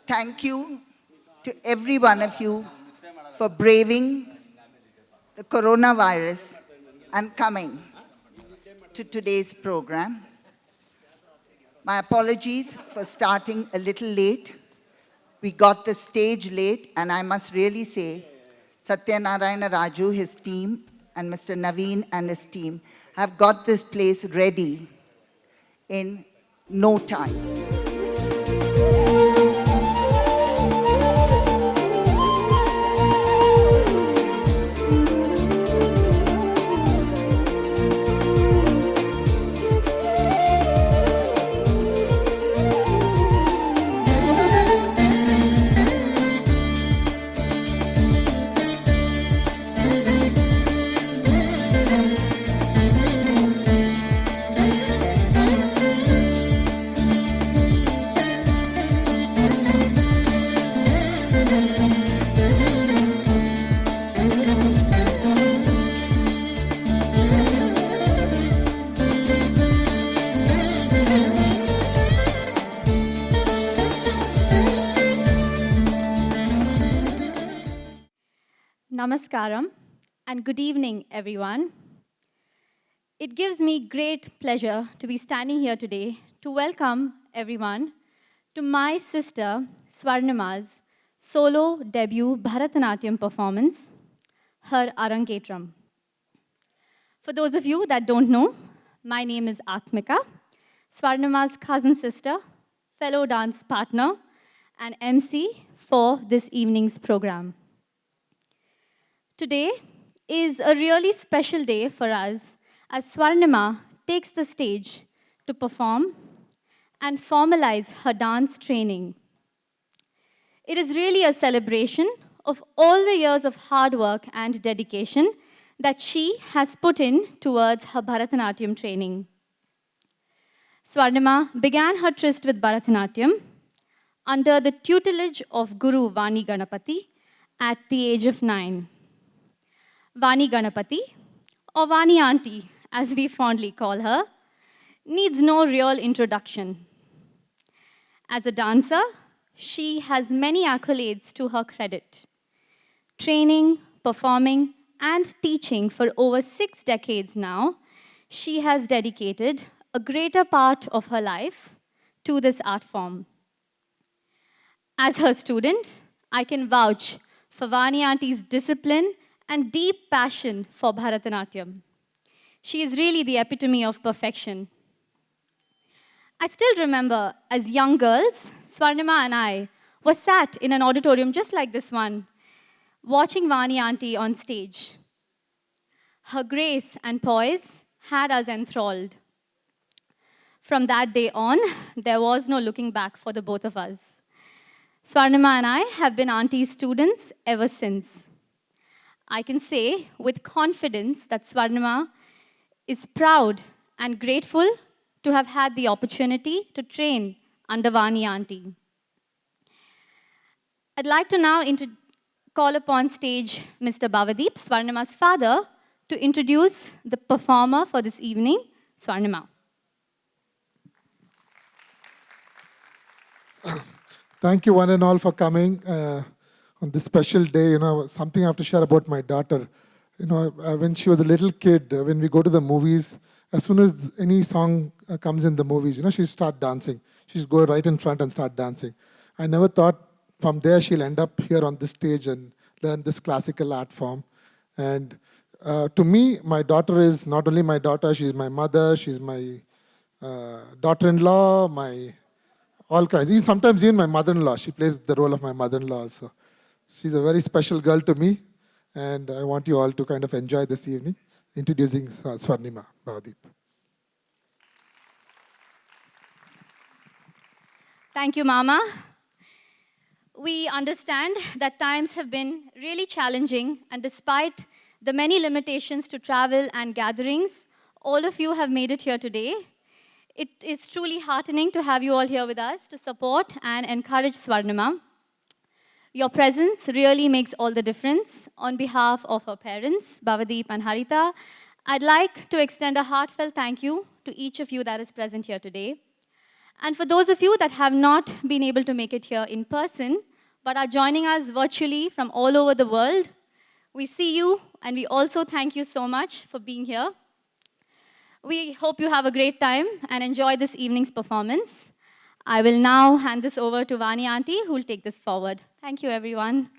thank you to every one of you for braving the coronavirus and coming to today's program. My apologies for starting a little late. We got the stage late, and I must really say, Satyanarayana Raju, his team, and Mr. Naveen and his team have got this place ready in no time. Namaskaram and good evening, everyone. It gives me great pleasure to be standing here today to welcome everyone to my sister Swarnima's solo debut Bharatanatyam performance, her Arangetram. For those of you that don't know, my name is Atmika, Swarnima's cousin sister, fellow dance partner, and MC for this evening's program. Today is a really special day for us as Swarnima takes the stage to perform and formalize her dance training. It is really a celebration of all the years of hard work and dedication that she has put in towards her Bharatanatyam training. Swarnima began her tryst with Bharatanatyam under the tutelage of Guru Vani Ganapati at the age of 9. Vani Ganapati, or Vani Auntie, as we fondly call her, needs no real introduction. As a dancer, she has many accolades to her credit. Training, performing, and teaching for over 6 decades now, she has dedicated a greater part of her life to this art form. As her student, I can vouch for Vani Auntie's discipline and deep passion for Bharatanatyam. She is really the epitome of perfection. I still remember, as young girls, Swarnima and I were sat in an auditorium just like this one, watching Vani Auntie on stage. Her grace and poise had us enthralled. From that day on, there was no looking back for the both of us. Swarnima and I have been Auntie's students ever since. I can say with confidence that Swarnima is proud and grateful to have had the opportunity to train under Vani Auntie. I'd like to now call upon stage Mr. Bhavadeep, Swarnima's father, to introduce the performer for this evening, Swarnima. Thank you one and all for coming. On this special day, something I have to share about my daughter. When she was a little kid, when we go to the movies, as soon as any song comes in the movies, she start dancing. She'd go right in front and start dancing. I never thought from there she'll end up here on this stage and learn this classical art form. And to me, my daughter is not only my daughter, she's my mother, she's my daughter-in-law, my all kinds. Sometimes even my mother-in-law, she plays the role of my mother-in-law also. She's a very special girl to me, and I want you all to kind of enjoy this evening, introducing Swarnima Bhavadeep. Thank you, Mama. We understand that times have been really challenging, and despite the many limitations to travel and gatherings, all of you have made it here today. It is truly heartening to have you all here with us to support and encourage Swarnima. Your presence really makes all the difference. On behalf of her parents, Bhavadeep and Harita, I'd like to extend a heartfelt thank you to each of you that is present here today. And for those of you that have not been able to make it here in person, but are joining us virtually from all over the world, we see you, and we also thank you so much for being here. We hope you have a great time and enjoy this evening's performance. I will now hand this over to Vani Auntie, who will take this forward. Thank you, everyone.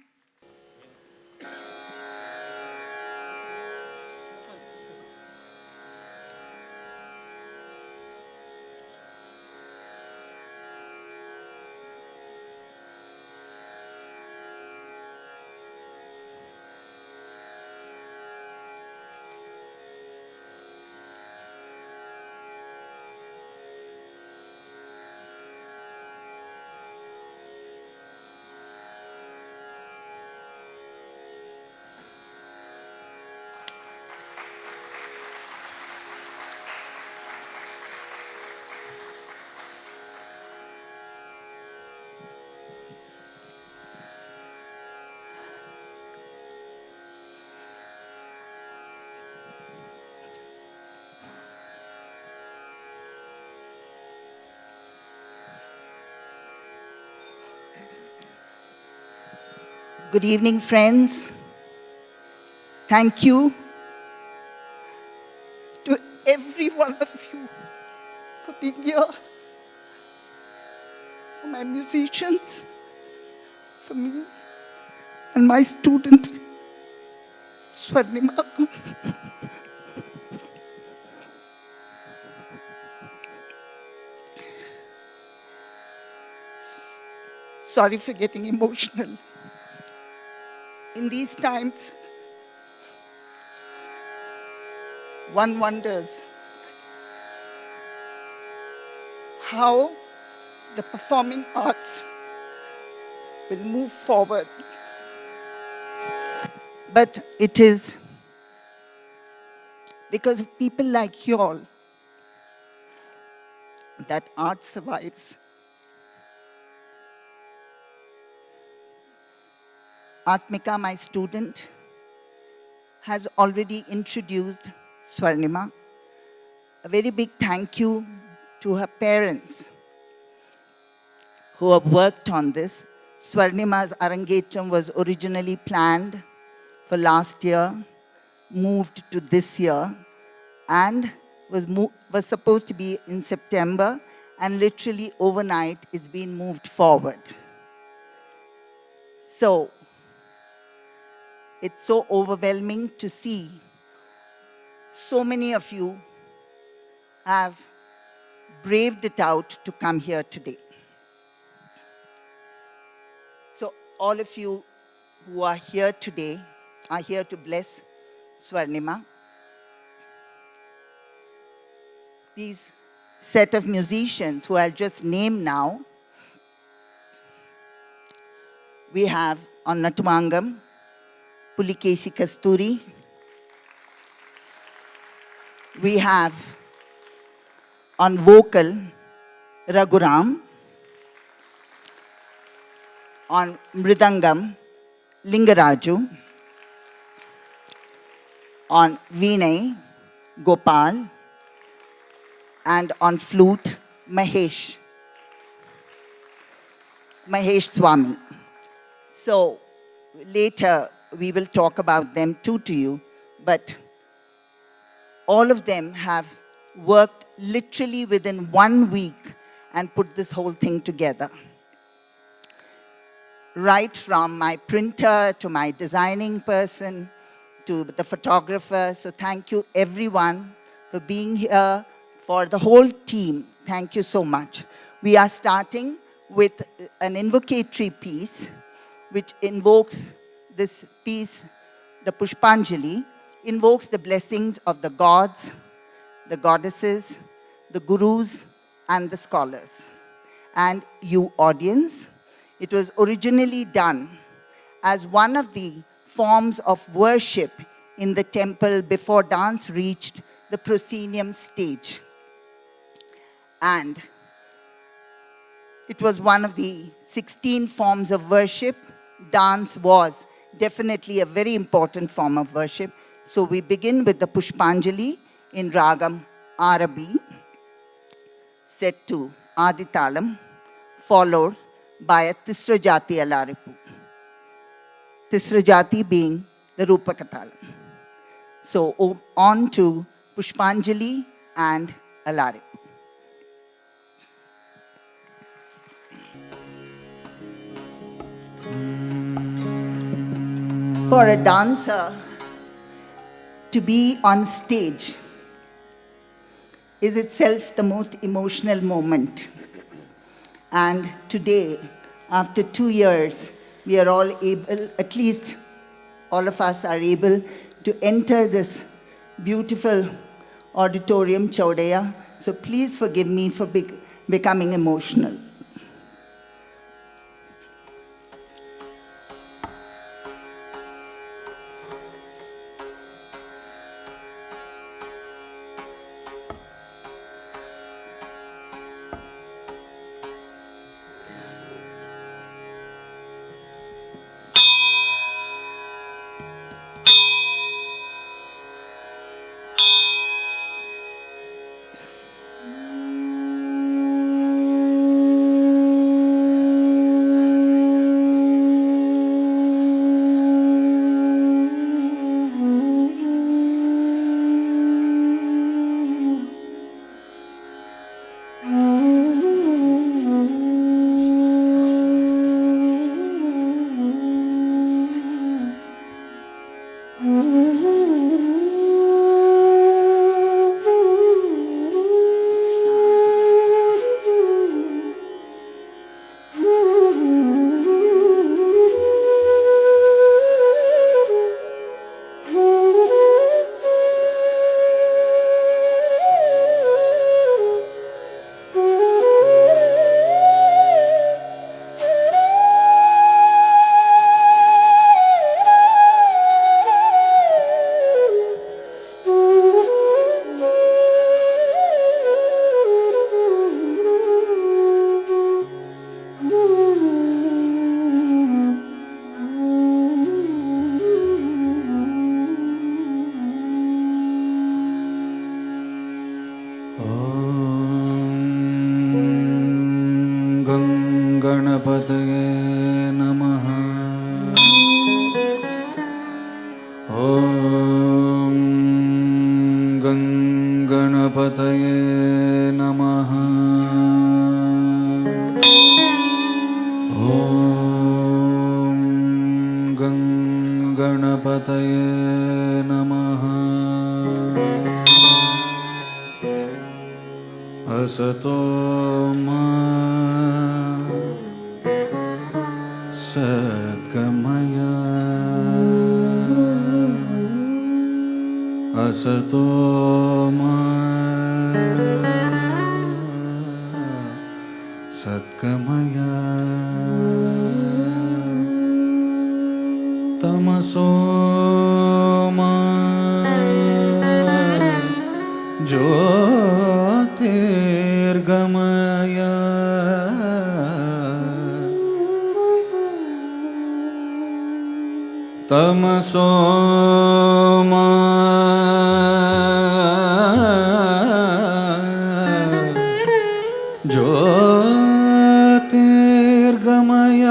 Good evening, friends. Thank you to every one of you for being here, for my musicians, for me, and my student, Swarnima. Sorry for getting emotional. In these times, one wonders how the performing arts will move forward. But it is because of people like you all that art survives. Atmika, my student, has already introduced Swarnima. A very big thank you to her parents who have worked on this. Swarnima's Arangetram was originally planned for last year, moved to this year, and was supposed to be in September, and literally overnight it's been moved forward. So, it's so overwhelming to see so many of you have braved it out to come here today. So all of you who are here today are here to bless Swarnima. These set of musicians who I'll just name now, we have on Natumangam, Pulikesi Kasturi. We have on vocal, Raghuram. On Mridangam, Lingaraju. On Vinay, Gopal. And on flute, Mahesh Swami. So later, we will talk about them too to you, but all of them have worked literally within 1 week and put this whole thing together. Right from my printer to my designing person to the photographer. So thank you everyone for being here, for the whole team. Thank you so much. We are starting with an invocatory piece which invokes this piece, the Pushpanjali, invokes the blessings of the gods, the goddesses, the gurus, and the scholars. And you audience, it was originally done as one of the forms of worship in the temple before dance reached the proscenium stage. And it was one of the 16 forms of worship. Dance was definitely a very important form of worship. So we begin with the Pushpanjali in Ragam Arabi, set to Aditalam, followed by a Tisra Jati Alaripu. Tisra Jati being the Rupakatalam. So on to Pushpanjali and Alaripu. For a dancer to be on stage is itself the most emotional moment. And today, after 2 years, we are all able, at least all of us are able to enter this beautiful auditorium, Chaudhaya. So please forgive me for becoming emotional. गणपतये नमः। ॐ गणपतये नमः। ॐ गणपतये नमः। असतो मा सद्गमय असतो मा सद्गमय तमसो मा ज्योतिर्गमय तमसो मा ज्योतिर्गमय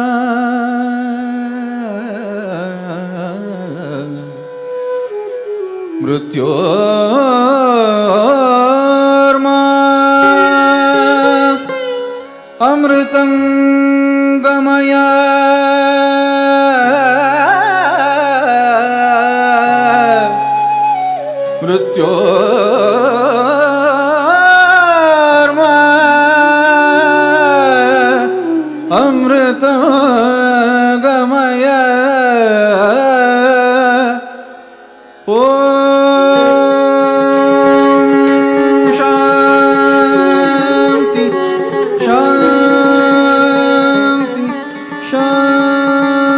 मृत्योर्मा अमृतं गमय मृत्योर्मा अमृतं गमय ॐ शान्ति शान्ति शान्ति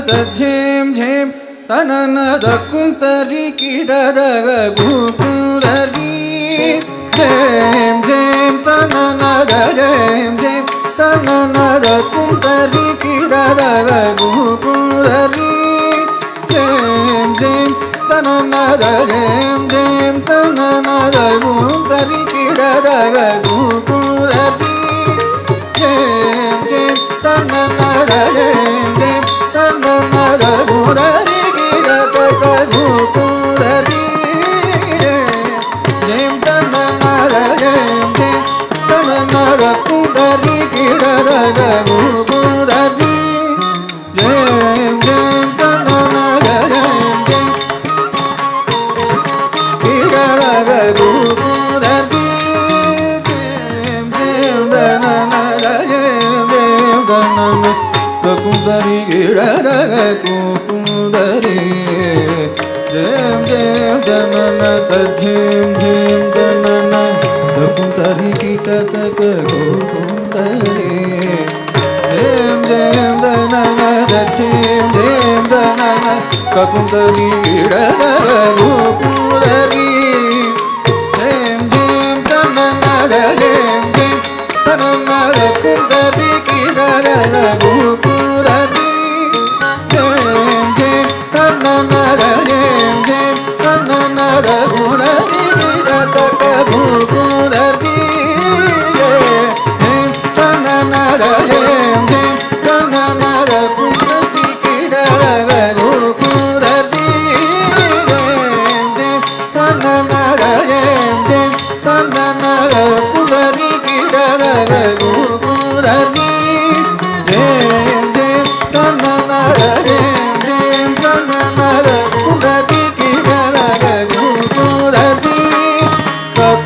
தஜ்ஜேம் ஜேம் தனனத குந்தரி கிடதக குகுந்தரி ஜேம் ஜேம் தனனத ஜேம் ஜேம் தனனத குந்தரி கிடதக குகுந்தரி ஜேம் ஜேம் தனனத ஜேம் ஜேம் தனனத குந்தரி கிடதக குகுந்தரி ஜேம் ஜேம் தனனத ஜேம் ஜேம் தனனத குந்தரி கிடதக குகுந்தரி ஜேம் தனனத ஜேம் ஜேம் தனனத குந்தரி கிடதக குகுந்தரி ஜேம் ஜேம் தனனத ஜேம் ஜேம் கிடதக குகுந்தரி ஜேம் ஜேம் தனனத ஜேம் ஜேம் தனனத குந்தரி கிடதக குகுந்தரி ஜேம் ஜேம் தனனத ஜேம் ஜேம் தனனத குந்தரி கிடதக குகுந்தரி ஜேம் ஜேம் தனனத ஜேம் ஜேம் தனனத குந்தரி கிடதக குகுந்தரி ஜேம் ஜேம் தனனத ஜேம் ஜேம் தனனத குந்தரி கிடதக குகுந்தரி ஜேம் ஜேம் தனனத ஜேம் ஜேம் தனனத குந்தரி கிடதக குகுந்தரி ஜேம் தனனத ஜேம் ஜேம் தனனத குந்தரி கிடதக குகுந்தரி ஜேம் ஜேம் தனனத ஜேம் ஜேம் தனனத குந்தரி கிடதக குகுந்தரி ஜேம் ஜேம் தனனத ஜேம் ஜேம் தனனத குந்தரி கிடதக குகுந்தரி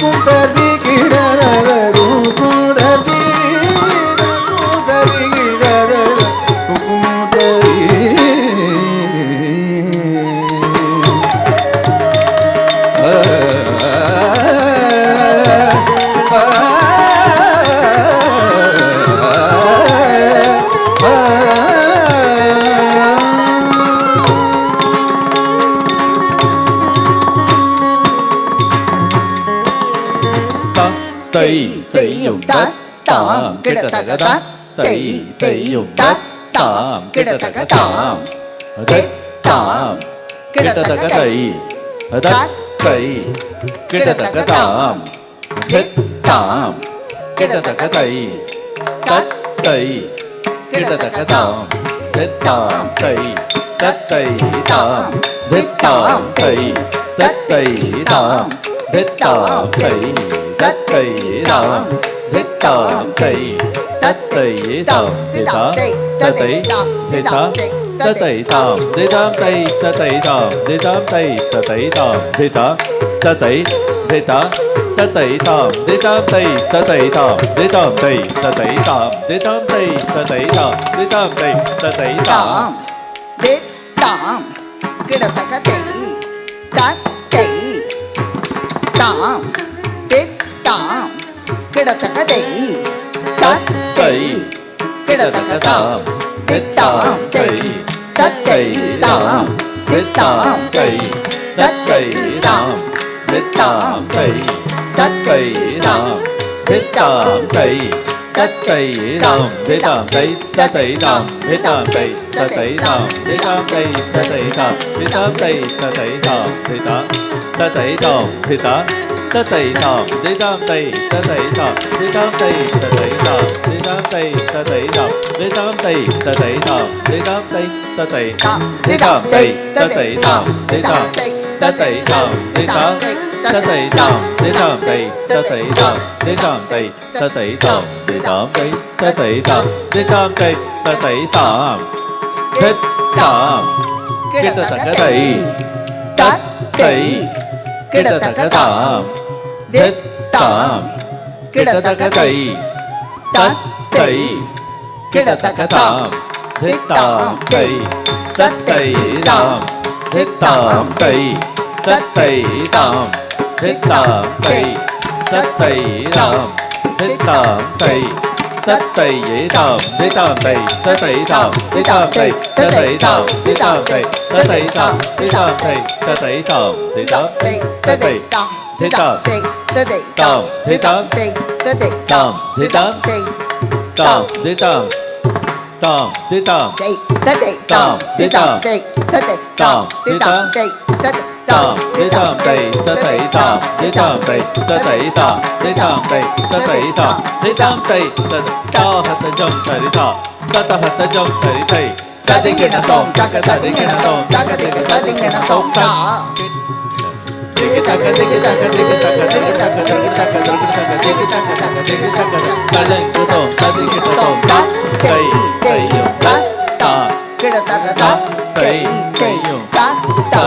குந்தரி கிடதக குகுந்தரி குந்தரி கிடதக குகுந்தரி தை தையும் தத் தாம் கிடதக தத் தை தையும் தத் தாம் கிடதக தாம் தத் தாம் கிடதக தை தத் தை கிடதக தாம் தத் தாம் கிடதக தை தத் தை கிடதக தாம் தத் தாம் தை தத் தை தாம் தத் தாம் தை தத் தை தாம் தத் தாம் தை தத் தை தாம் தத் தாம் தை தத் தை தாம் தாம் தத்தை தாம் தத்தை தாம் தாம் தை தத்தை தாம் தாம் தை தத்தை தாம் தாம் தத்தை தாம் தத்தை தாம் தாம் தை தத்தை தாம் தாம் தை தத்தை தாம் தாம் தை தத்தை தாம் தாம் தை தத்தை தாம் தாம் கிடதக தை தத்தை தாம் தாம் கிடதக தை தத்தை கிடதக தாம் தாம் தை தத்தை தாம் தாம் தை தத்தை தாம் தாம் தை தத்தை தாம் தாம் தை தத்தை தாம் தாம் தை தத்தை தாம் தாம் தை தத்தை தாம் தாம் தை தத்தை தாம் தாம் தை தத்தை தாம் தத்தை தாம் தத்தை தாம் தாம் தை தத்தை தாம் தாம் தை தத்தை தாம் தாம் தை தத்தை தாம் தாம் தை தத்தை தாம் தாம் தை தத்தை தாம் தை தத்தை தாம் தாம் தை தத்தை தாம் தாம் தத்தை தாம் தாம் தை தத்தை தாம் தாம் தை தத்தை தாம் தாம் தை தத்தை தாம் தாம் தை தத்தை தாம் தாம் கிடதக தை தத்தை கிடதக தாம் தாம் கிடதக தை தத்தை கிடதக தாம் தாம் தை தத்தை தாம் தாம் தை தத்தை தாம் தாம் தை தத்தை தாம் தாம் தை tay dễ tam dễ tam tay ta tay tam dễ tam tay ta tay tam dễ tam tay ta tay tam dễ tam tay ta tay tam dễ tam ta tay dễ tam tam dễ tam tam dễ tam tam dễ tam tam dễ tam tam dễ tam tam dễ tam tam dễ tam tay ta tay tam dễ tam tay ta tay tam dễ tam tay ta tay tam dễ tam tay ta ta jong sari ta ta jong sari tay ta ding na tom ta ka ta ding na tom ta ka ding ta ding na tom ta ding ta ka ding ta ka ding ta ka ding ta ka ding ta ka ding ta ka ding ta ka ding ta ka ta ding ta tom ta ding ta tom ta tay tay yong ta ta tay tay yong ta ta.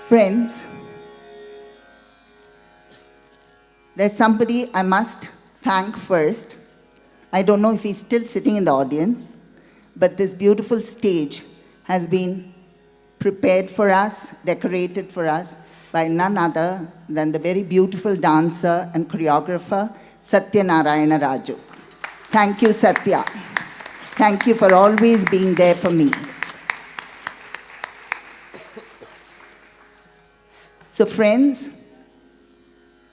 Friends, there's somebody I must thank first. I don't know if he's still sitting in the audience, but this beautiful stage has been prepared for us, decorated for us by none other than the very beautiful dancer and choreographer, Satya Narayana Raju. Thank you, Satya. Thank you for always being there for me. So friends,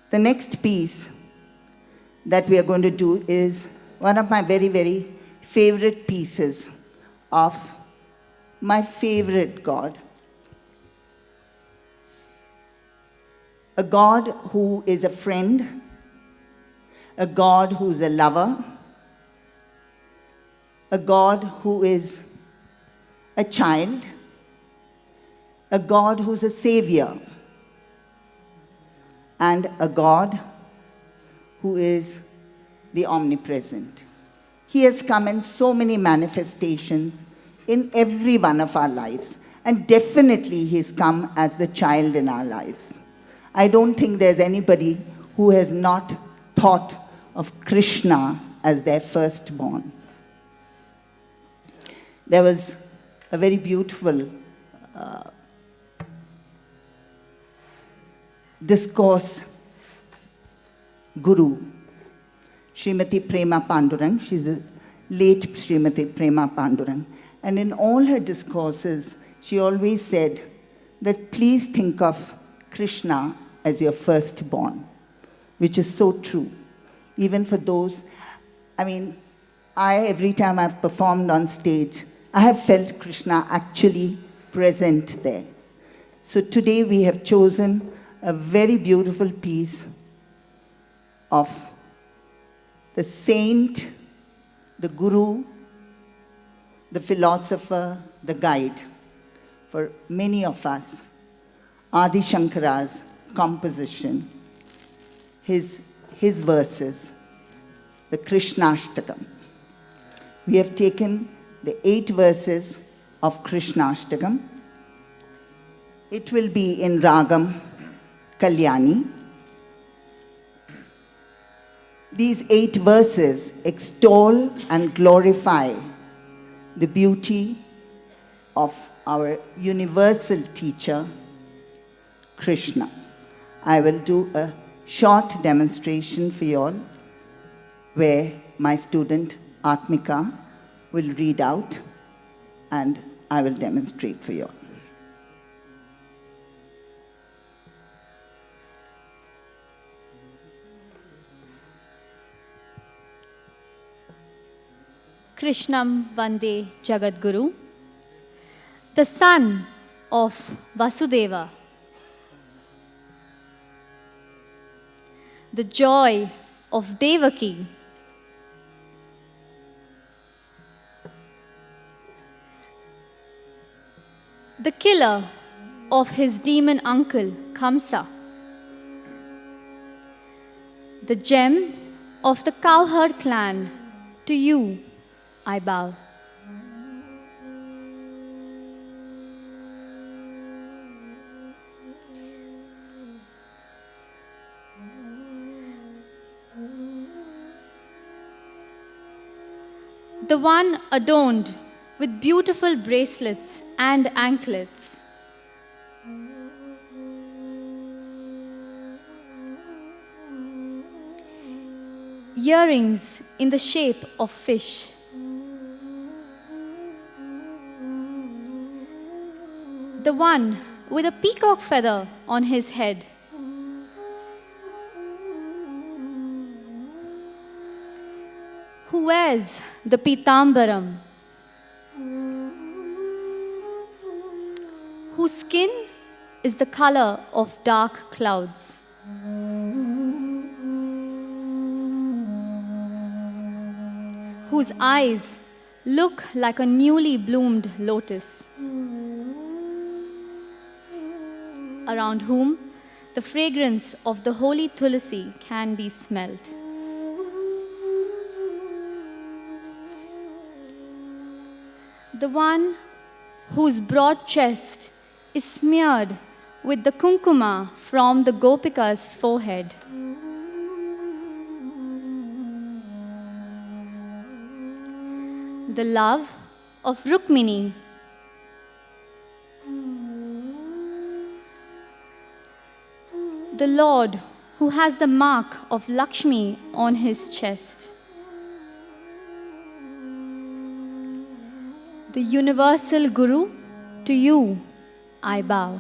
the next piece that we are going to do is one of my very, very favorite pieces of my favorite God. A God who is a friend, a God who is a lover, a God who is a child, a God who's a savior, and a God who is the omnipresent. He has come in so many manifestations in every one of our lives, and definitely He's come as the child in our lives. I don't think there's anybody who has not thought of Krishna as their firstborn. There was a very beautiful discourse guru, Srimati Prema Pandurang. She's a late Srimati Prema Pandurang. And in all her discourses, she always said that please think of Krishna as your firstborn, which is so true. Even for those, every time I've performed on stage, I have felt Krishna actually present there. So today we have chosen a very beautiful piece of the saint, the guru, the philosopher, the guide for many of us, Adi Shankara's composition, his verses, the Krishnashtakam. We have taken the 8 verses of Krishnashtakam. It will be in Ragam Kalyani. These 8 verses extol and glorify the beauty of our universal teacher, Krishna. I will do a short demonstration for you all where my student Atmika will read out and I will demonstrate for you all. Krishnam Vande Jagadguru, the son of Vasudeva, the joy of Devaki, the killer of his demon uncle Kamsa, the gem of the cowherd clan, to you I bow. The one adorned with beautiful bracelets and anklets, earrings in the shape of fish, the one with a peacock feather on his head, who wears the Pitambaram, whose skin is the color of dark clouds, whose eyes look like a newly bloomed lotus, around whom the fragrance of the holy tulsi can be smelled. The one whose broad chest is smeared with the kunkuma from the gopika's forehead, the love of Rukmini, the Lord who has the mark of Lakshmi on his chest, the universal Guru, to you I bow.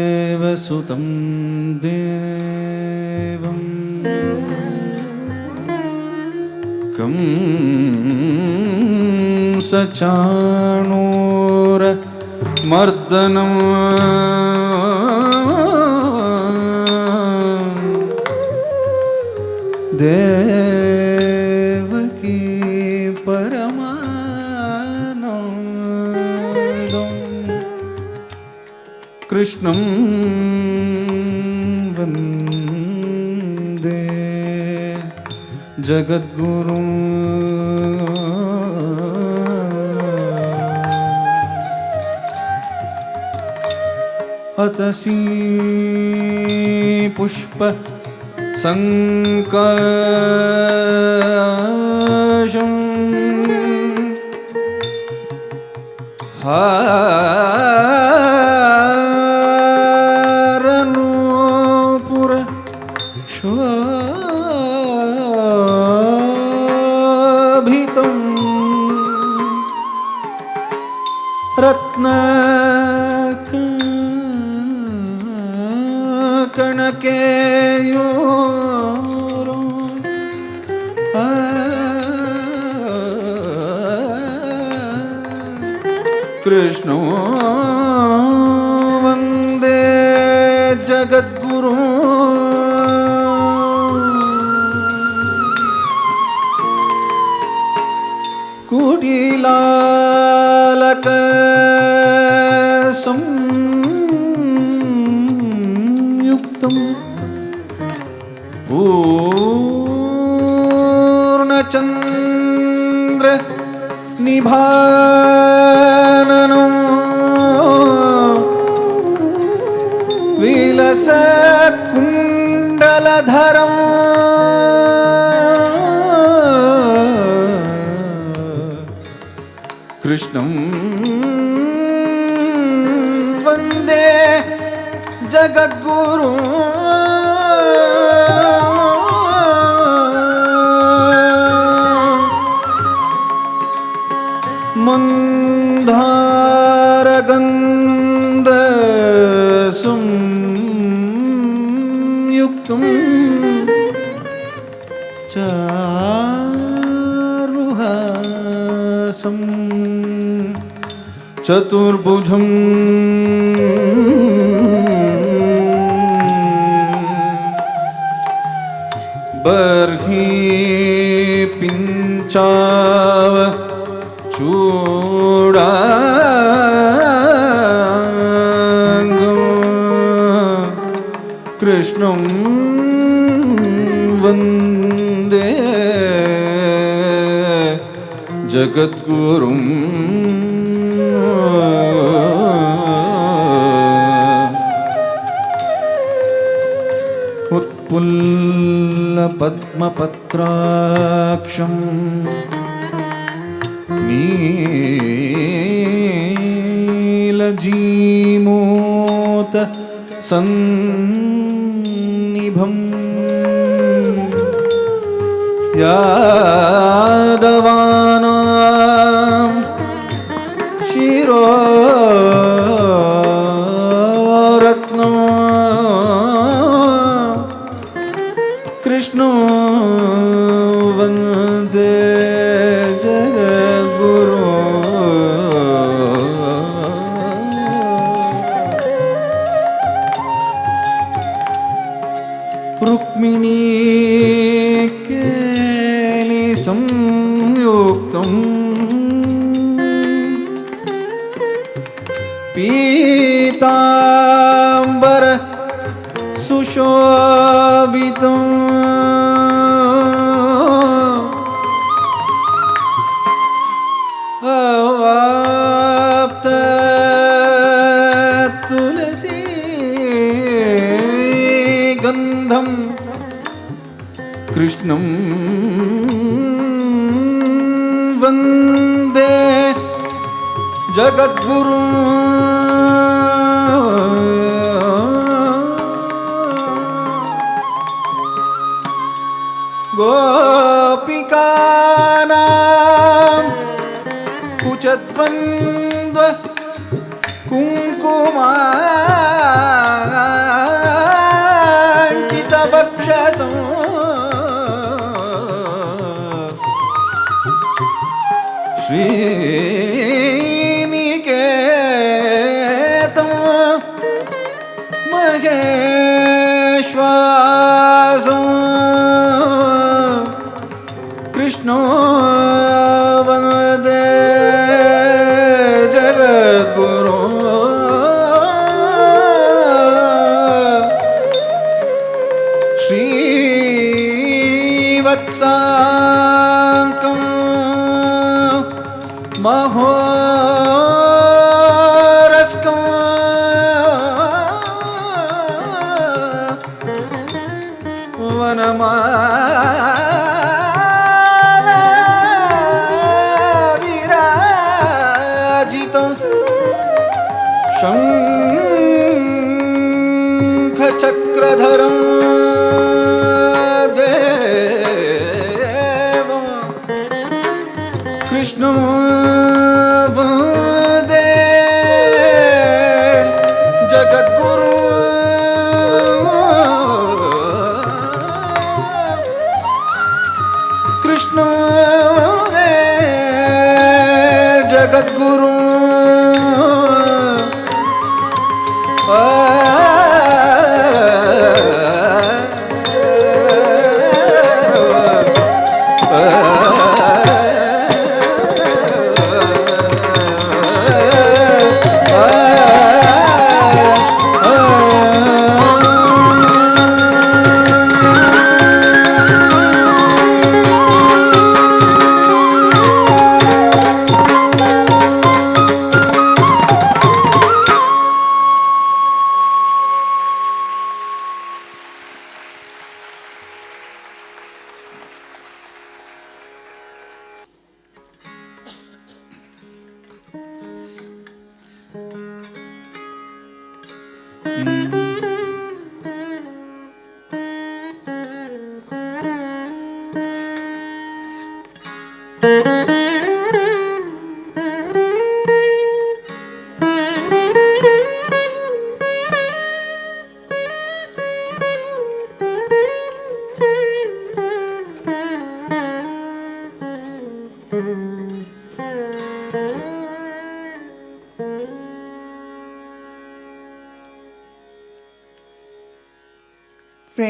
वसुदेवसुतं देवं कंसचाणूरमर्दनम् देवकी परमानन्दम् कृष्णं वन्दे जगद्गुरुं अतसी पुष्प संकाशं हारनूपुर शोभितं कृष्णो वन्दे जगद्गुरुं कुटिलालक संयुक्तं पूर्णचन्द्र निभाननो विलसत्कुण्डलधरम् कृष्णं वन्दे जगद्गुरुं मन्दारगन्ध संयुक्तं चारुहासं चतुर्भुजं बर्हि पिञ्चाव चूडाङ्गं कृष्णं वन्दे जगद्गुरुं उत्पुल्लपद्मपत्राक्षं नीलजीमूत सन्निभं यादवानां शिरोरत्नं कृष्णो वन्दे जगद्गुरुं रुक्मिणी केलिसंयुक्तं पीताम्बर सुशोभितं अवाप्त तुलसी गन्धं कृष्णं वन्दे जगद्गुरुं गोपिकानां कुचद्वन्द्व कुङ्कुमाङ्कितवक्षसं श्रीनिकेतं महेश्वासं कृष्णो वन्दे जगद्गुरुं श्रीवत्साङ्कं महोरस्कं वनमाला विराजितं शङ्खचक्रधरं देवं कृष्णं वन्दे जगद्गुरुं कृष्णं वन्दे जगद्गुरुं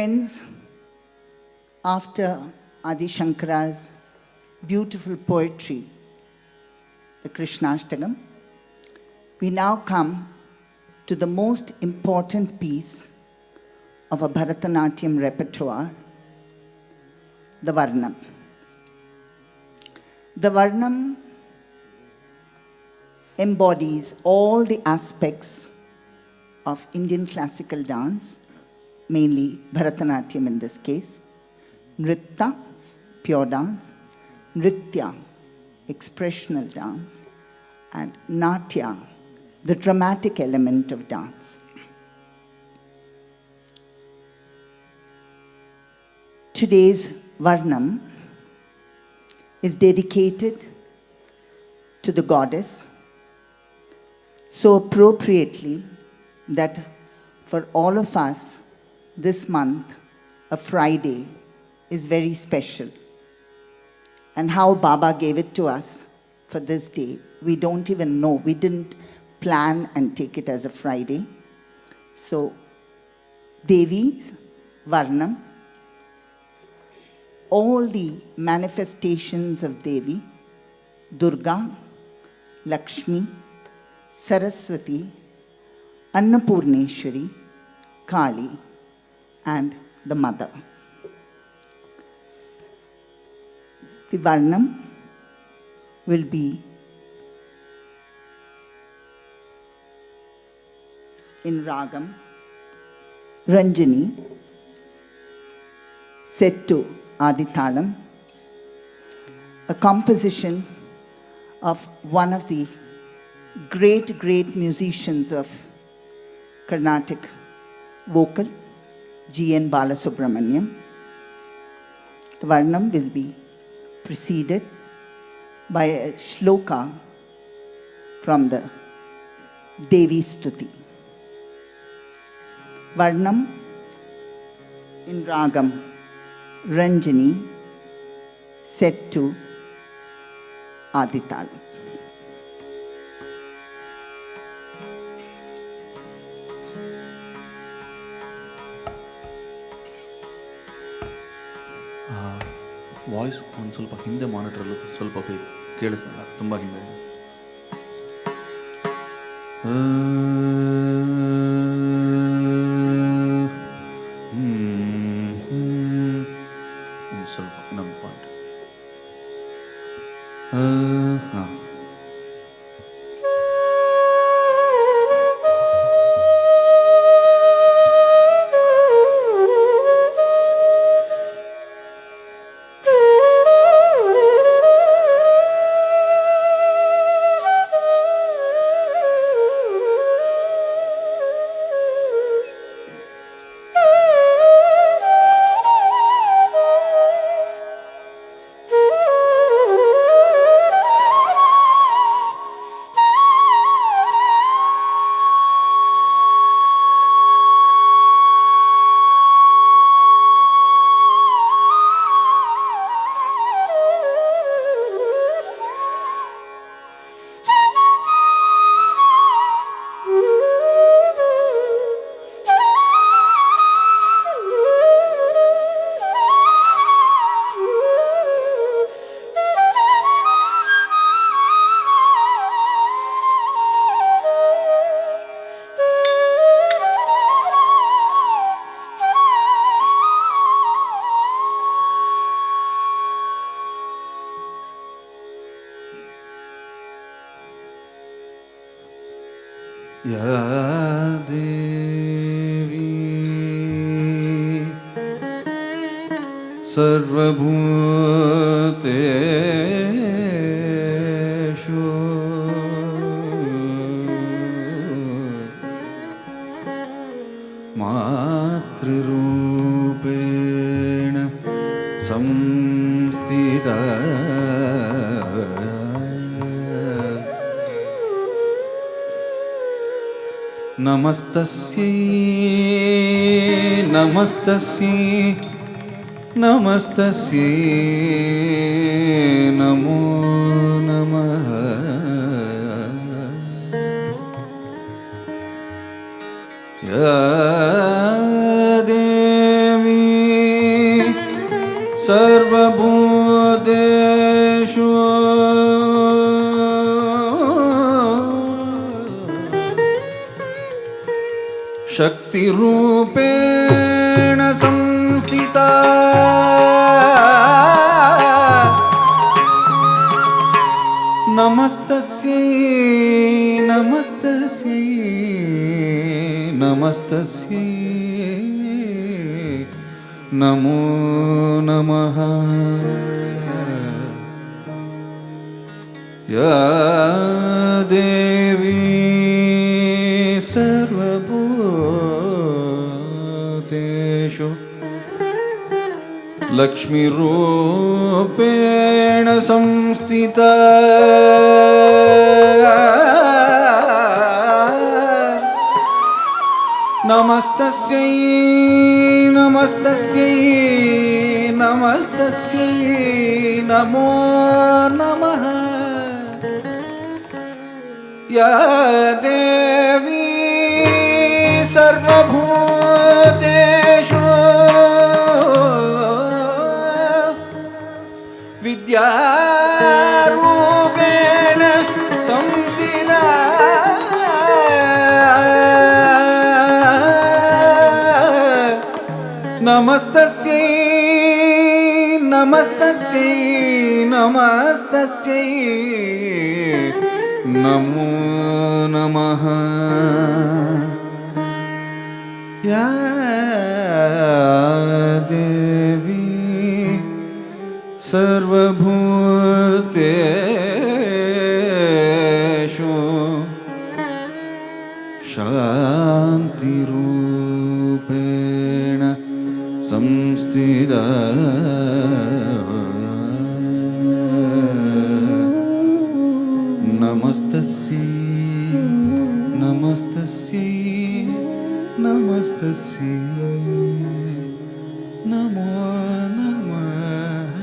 Friends, after Adi Shankara's beautiful poetry, the Krishnashtakam, we now come to the most important piece of a Bharatanatyam repertoire, the Varnam. The Varnam embodies all the aspects of Indian classical dance, mainly Bharatanatyam in this case, Nritta, pure dance, Nritya, expressional dance, and Natya, the dramatic element of dance. Today's Varnam is dedicated to the goddess so appropriately that for all of us, this month, a Friday, is very special. And how Baba gave it to us for this day, we don't even know. We didn't plan and take it as a Friday. So, Devi's Varnam, all the manifestations of Devi, Durga, Lakshmi, Saraswati, Annapurneshwari, Kali, and the Mother. The Varnam will be in Ragam, Ranjani, set to Aditalam, a composition of one of the great musicians of Carnatic vocal, G.N. Balasubramaniam. The Varnam will be preceded by a shloka from the Devi Stuti. Varnam in Ragam, Ranjani, set to Aditalam. Voice ಒಂದು ಸ್ವಲ್ಪ ಹಿಂದೆ ಮಾನಿಟ್ರಲ್ಲೂ ಸ್ವಲ್ಪ ಕೇಳಿಸಲ್ಲ, ತುಂಬ ಹಿಂದೆ. ಸ್ವಲ್ಪ ನಮ್ಮ point. ಹಾಂ, या देवी सर्वभूतेषु मातृरूपेण संस्थिता नमस्तस्यै नमस्तस्यै नमस्तस्यै नमो नमः। या देवी सर्वभूतेषु शक्तिरूपेण संस्थिता नमस्तस्यै नमस्तस्यै नमस्तस्यै नमो नमः या देवी सर्वभूतेषु लक्ष्मीरूपेण संस्थिता नमस्तस्यै नमस्तस्यै नमस्तस्यै नमो नमः या देवी सर्वभूतेषु विद्यारूपेण संस्थिता नमस्तस्यै नमस्तस्यै नमस्तस्यै नमो नमः या देवी सर्वभूतेषु शान्तिरूपेण संस्थिता नमस्तस्यै नमस्तस्यै नमस्तस्यै नमो नमः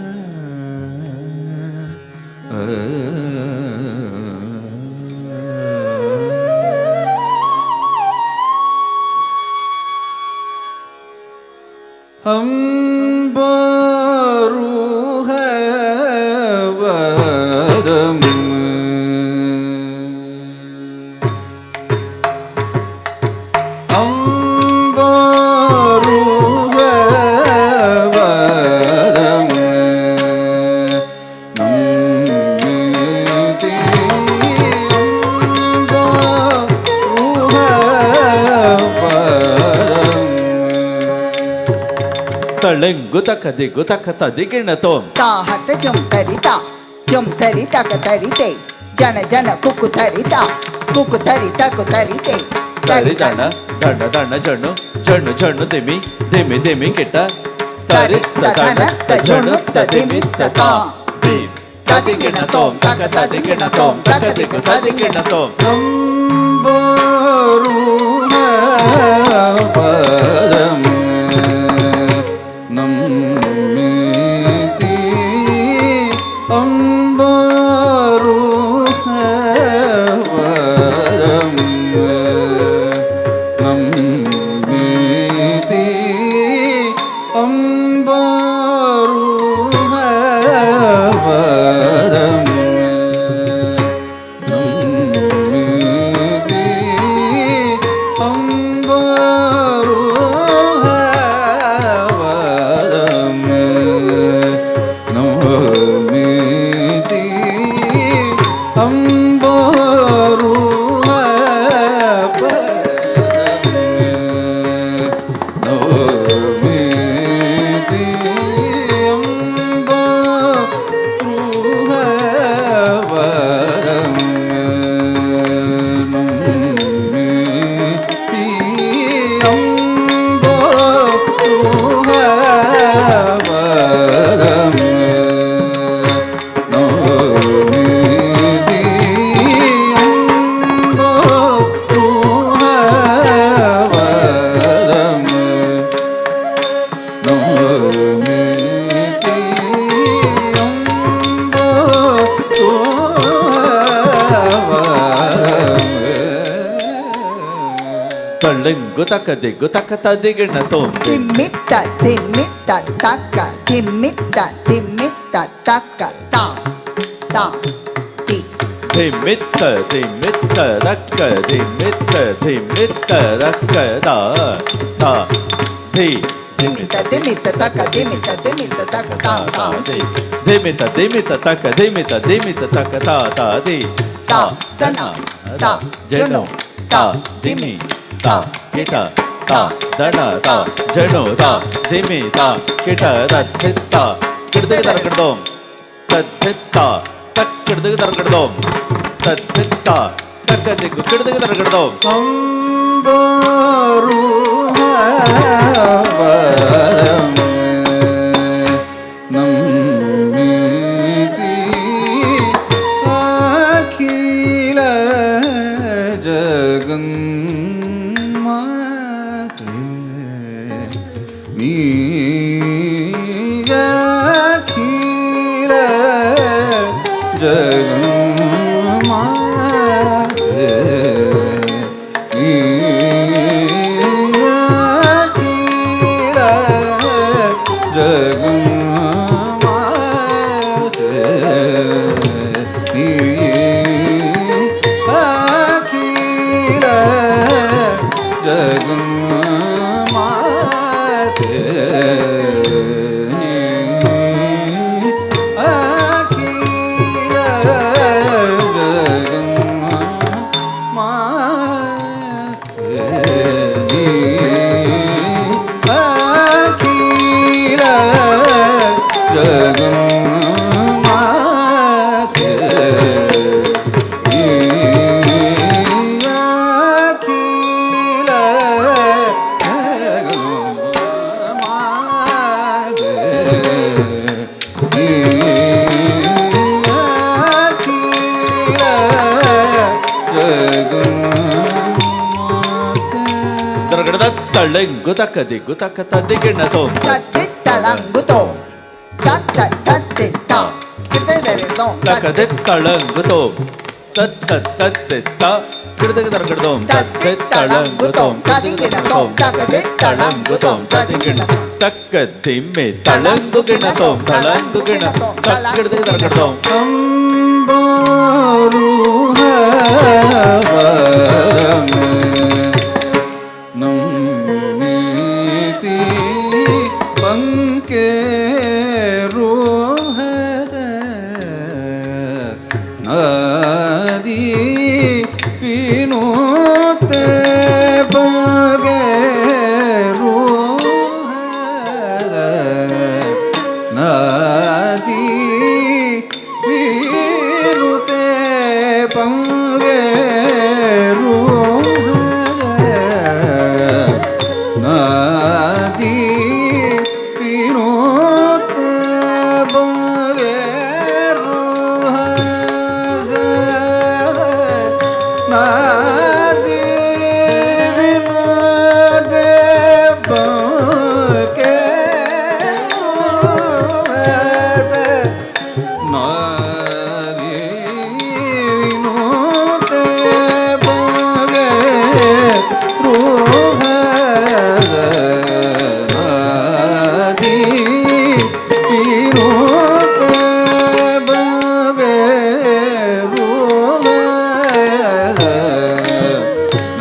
अम्बरूह वदम् अम्बरूह वदम् नम्यते अम्बरूह वदम् ತಳೆಂಗು ತಕದಿಗು ತಕ ತದಿಗಿಣ ತೋಂ ತಾಹತ ಜುಂತರಿತ ಜುಂತರಿತ ಕತರಿತೆ ಜನ ಜನ ಕುಕು ತರಿತ ಕುತರಿತೆ ತರಿ ದಣ ದಣ ದಣ ಜಣ್ಣು ಜಣ್ಣು ಜಣ್ಣು ದಿಮಿ ದಿಮಿ ದಿಮಿ ಕಿಟ್ಟ ತರಿ ತಣ ಜಣ್ಣು ತದಿಮಿ ತತ ತದಿಗಿಣ ತೋಂ ತಕ ತದಿಗಿಣ ತೋಂ ತಕದಿಗು ತದಿಗಿಣ ತೋಂ अम्बरूह वदम् नम्यते अम्बरूह वदम् नम्यते अम्बरूह वदम् नम्यते अम्बरूह वदम् नम्यते ತಳ್ಳಂಗು ತಕ ದಿಗ್ಗು ತಕ ತದಿಗಿಣ ತೋಂ ತಿಮ್ಮಿತ್ತ ತಿಮ್ಮಿತ್ತ ತಕ್ಕ ತಿಮ್ಮಿತ್ತ ತಿಮ್ಮಿತ್ತ ತಕ್ಕ ತಾ ತಾ ತಿ ಧಿಮಿತ್ತ ಧಿಮಿತ್ತ ರಕ್ಕ ಧಿಮಿತ್ತ ಧಿಮಿತ್ತ ರಕ್ಕ ದ ತ ಧಿ ತಿಮ್ಮಿತ್ತ ತಿಮ್ಮಿತ್ತ ತಕ್ಕ ತಿಮ್ಮಿತ್ತ ತಿಮ್ಮಿತ್ತ ತಕ್ಕ ತಾ ತಾ ತಿ ಧಿಮಿತ ಧಿಮಿತ ತಕ ಧಿಮಿತ ಧಿಮಿತ ತಕ ತಾ ತಾ ದಿ ತಾ ತನ ತಾ ಜನು ತಾ ದಿಮಿ ತಾ ಕಿಟ ತಾ ದಣ ತಾ ಜನು ತಾ ದಿಮಿ ತಾ ಕಿಟ ರಚಿತ್ತ ಕಿಡದಗ ತರಕಡೋಂ ಸಚ್ಚಿತ್ತ ತಕ್ ಕಿಡದಗ ತರಕಡೋಂ ಸಚ್ಚಿತ್ತ ತಕ್ಕ ದಿಗ್ಗು ಕಿಡದಗ ತರಕಡೋಂ ನಮ್ಮಿತಿ ಅಖಿಲ ಜಗನ್ಮಾತೆ ನೀಗಖಿಲ ಜಗನ್ಮಾತೆ ನೀಗಖಿಲ ಜಗನ್ಮಾತೆ ನೀಗಖಿಲ ಜಗನ್ಮಾತೆ ಅಖಿಲ ಜಗನ್ಮಾತೆ ಅಖಿಲ ಜಗನ್ಮಾತೆ ಅಖಿಲ ತರಗಡದ ತಳ್ಳಂಗು ತಕ ದಿಗ್ಗು ತಕ ತದಿಗಿಣ ತೋಂ ತತ್ತಿತ್ತಳಂಗು ತೋ ತತ್ತ ತತ್ತಿತ್ತ ಕಿಟದರಿದೋ ತಕ ದಿತ್ತಳಂಗು ತೋಂ ತತ್ತ ತತ್ತಿತ್ತ ಕಿಡದಗ ತರಕಡೋಂ ತತ್ತಿತ್ತಳಂಗು ತೋಂ ತದಿಗಿಣ ತೋಂ ತಕ ದಿತ್ತಳಂಗು ತೋಂ ತದಿಗಿಣ ತಕ್ಕ ದಿಮ್ಮೆ ತಳಂಗು ಗಿಣ ತೋಂ ತಳಂಗು ಗಿಣ ತಕ್ಕ ಕಿಡದಗ ತರಕಡೋಂ ನಮ್ಮಿತಿ ಪಂಕೆ ರೋಹಸ ನದಿ ವಿನೋತೆ ಪಂಗೆ ರೋಹಸ ನದಿ ವಿನುತೆ ಪಂಗೆ ನದಿ ವಿನೋತೆ ಪಂಗೆ ನದಿ ವಿನೋತೆ ಪಂಗೆ ನದಿ ವಿನೋತೆ ಪಂಗೆ ನದಿ ವಿನೋತೆ ಪಂಗೆ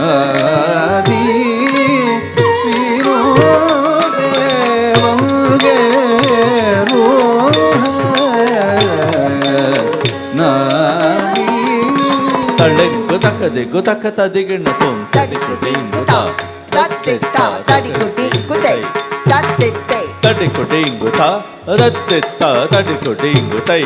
ನದಿ ವಿನೋತೆ ಪಂಗೆ ನದಿ ತಳ್ಳಂಗು ತಕ ದಿಗ್ಗು ತಕ ತದಿಗಿಣ ತೋಂ ತಡಿಕುಟಿಂಗು ತಾ ತತ್ತಿತ್ತ ತಡಿಕುಟಿಂಗು ತೈ ತತ್ತಿತ್ತೈ ತಡಿಕುಟಿಂಗು ತಾ ರತ್ತಿತ್ತ ತಡಿಕುಟಿಂಗು ತೈ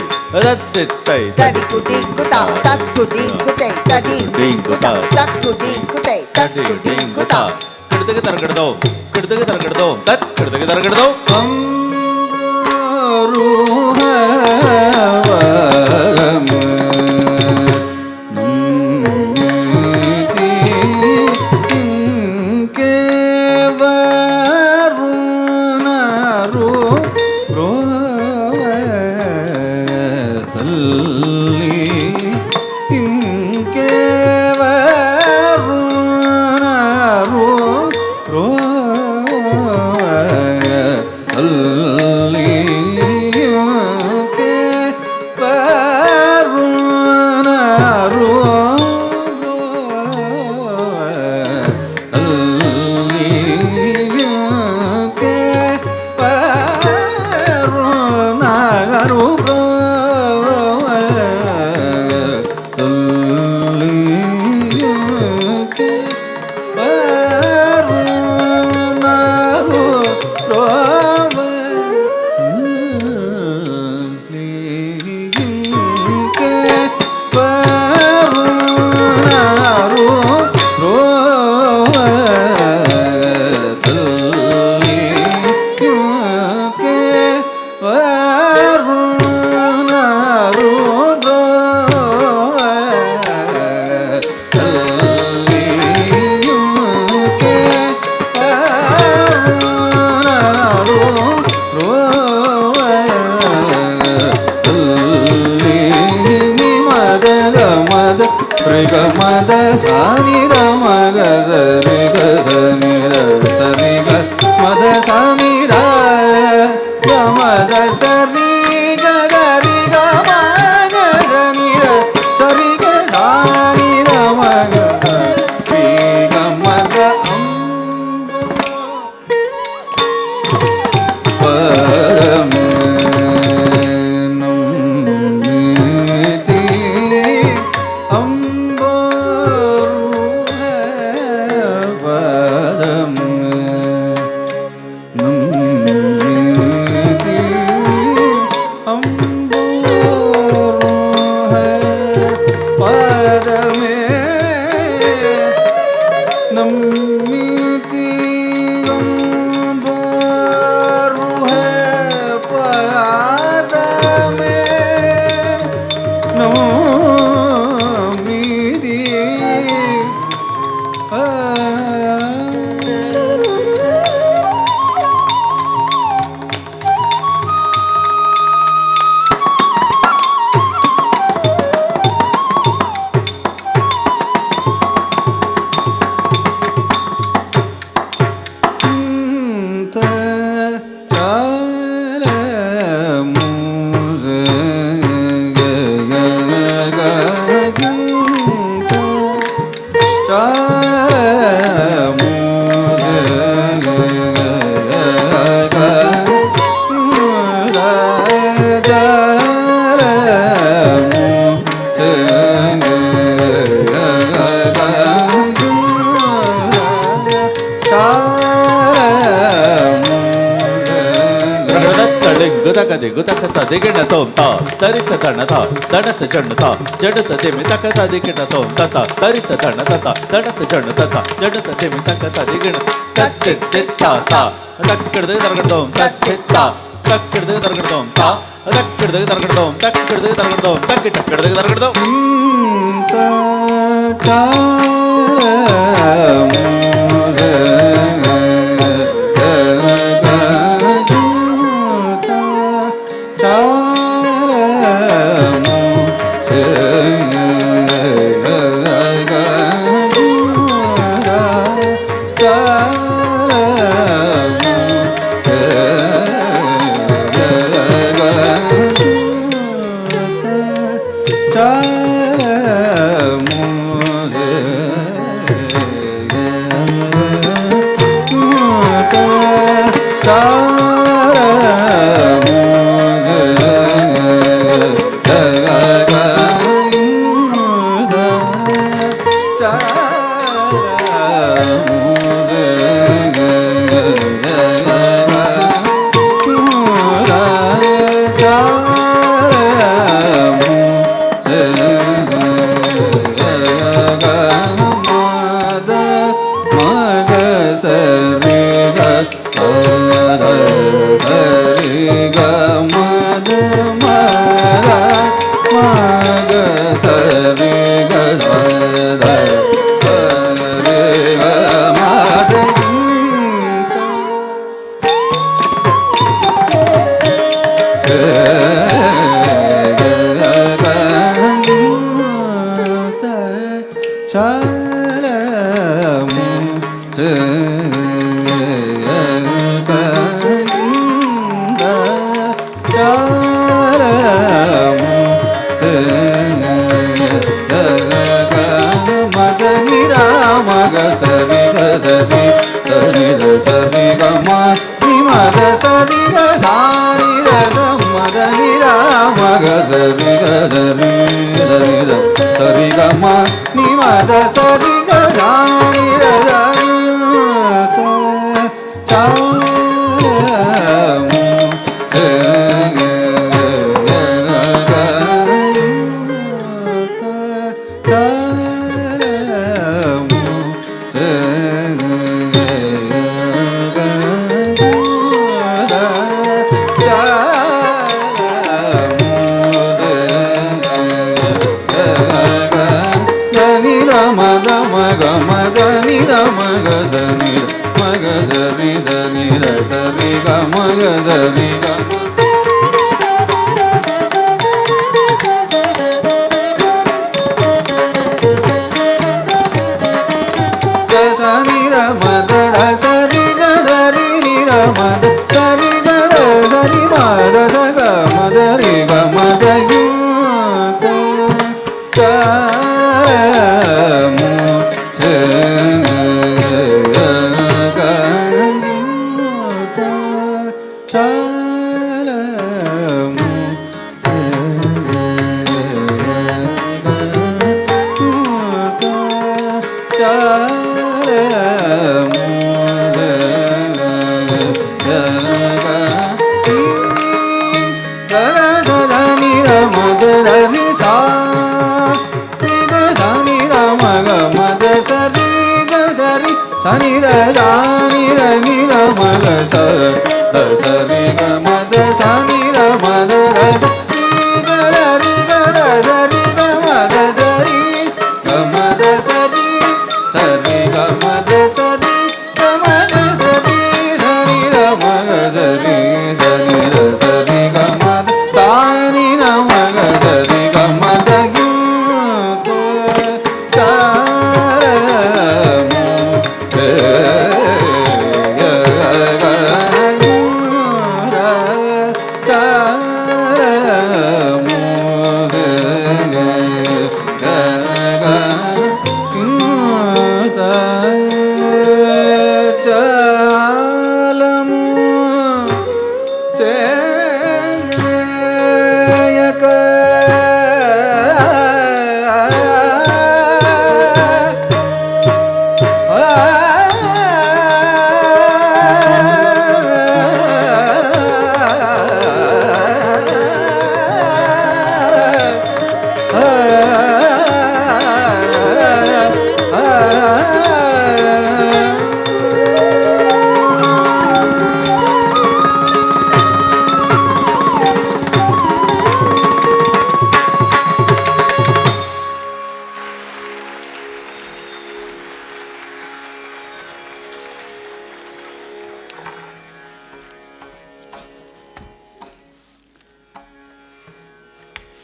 ರತ್ತಿತ್ತೈ ತಡಿಕುಟಿಂಗು ತಾ ತಕ್ಕುಟಿಂಗು ತೈ ತಡಿಕುಟಿಂಗು ತಾ ತಕ್ಕುಟಿಂಗು ತೈ ತಕ್ಕುಟಿಂಗು ತಾ ಕಿಡದಗ ತರಕಡೋಂ ಕಿಡದಗ ತರಕಡೋಂ ತತ್ ಕಿಡದಗ ತರಕಡೋಂ ಇಂಕೆ ವರುಣ ರೋ மத சானி ரம க சரி க சனி ர சரி க மத சாமி ர மத சரி க கரி க மத சனி ர சரி க சானி ரம க சரி க மத ಗುತಕದೆ ಗುತಕತ ದಿಗಿಣ ತೋಂತ ತರಿತ ತಣತ ದಡತ ಜಣ್ಣತ ಜಡತ ದಿಮಿ ತಕತ ದಿಗಿಣ ತೋಂತ ತರಿತ ತಣತ ದಡತ ಜಣ್ಣತ ಜಡತ ದಿಮಿ ತಕತ ದಿಗಿಣ ತತ್ತಿತ್ತಾತ ತಕ್ಕಿಡದೆ ತರಗಡೋಂ ತತ್ತಿತ್ತ ತಕ್ಕಿಡದೆ ತರಗಡೋಂ ತಕ್ಕಿಡದೆ ತರಗಡೋಂ ತಕ್ಕಿಡದೆ ತರಗಡೋಂ ತಕ್ಕಿಡದೆ ತರಗಡೋಂ Sari ga ma ni ma da sari ga sari ga ma ni da ma ga sa ri ga sa ri sa ri da sa ri ga ma ni ma da sa ri ga sa ni da da ta mu se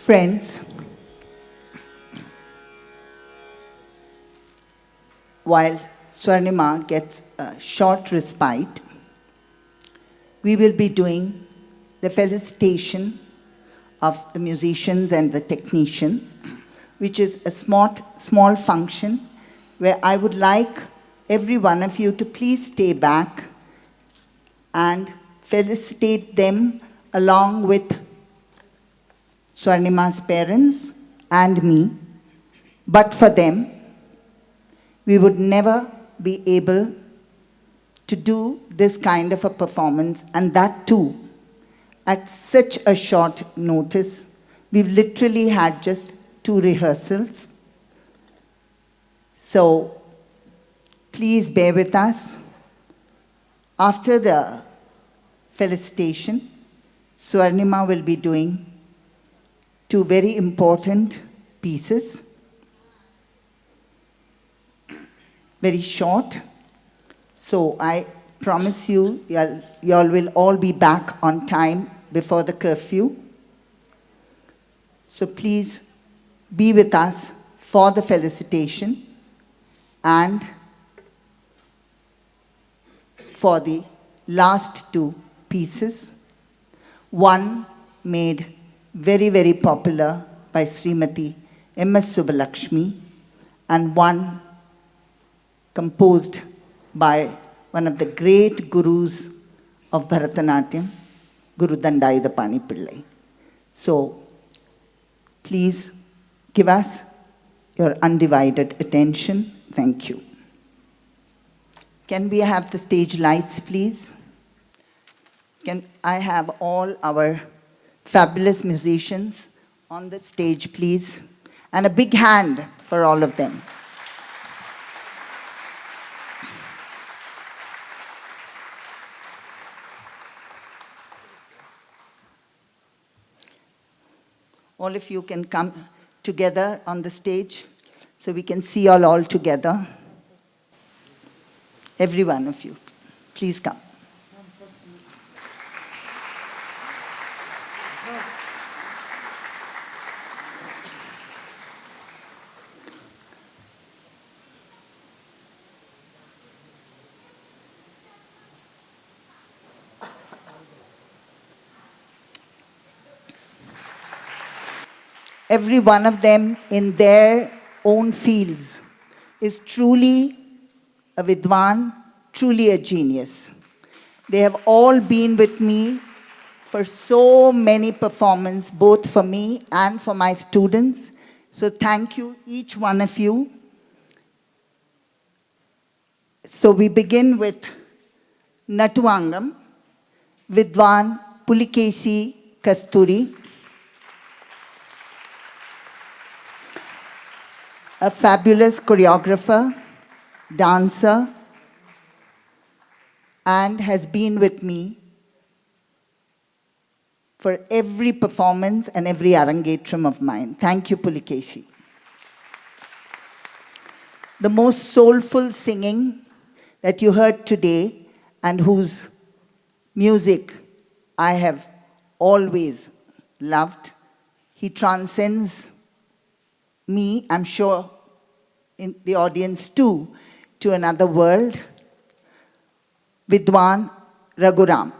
Friends, while Swarnima gets a short respite, we will be doing the felicitation of the musicians and the technicians, which is a small function where I would like every one of you to please stay back and felicitate them along with Swarnima's parents and me. But for them, we would never be able to do this kind of a performance, and that too at such a short notice. We've literally had just 2 rehearsals. So please bear with us. After the felicitation, Swarnima will be doing 2 very important pieces, very short. So I promise you, y'all will all be back on time before the curfew. So please be with us for the felicitation and for the last 2 pieces. One made very, very popular by Srimati M.S. Subbalakshmi, and one composed by one of the great gurus of Bharatanatyam, Guru Dandayuthapani Pillai. So please give us your undivided attention. Thank you. Can we have the stage lights, please? Can I have all our fabulous musicians on the stage, please? And a big hand for all of them. All of you can come together on the stage so we can see all together. Every one of you, please come. Every one of them in their own fields is truly a Vidwan, truly a genius. They have all been with me for so many performances, both for me and for my students. So thank you, each one of you. So we begin with Natuangam, Vidwan Pulikesi Kasturi, a fabulous choreographer, dancer, and has been with me for every performance and every arangetram of mine. Thank you, Pulikesi. The most soulful singing that you heard today and whose music I have always loved. He transcends me, I'm sure in the audience too, to another world. Vidwan Raghuram.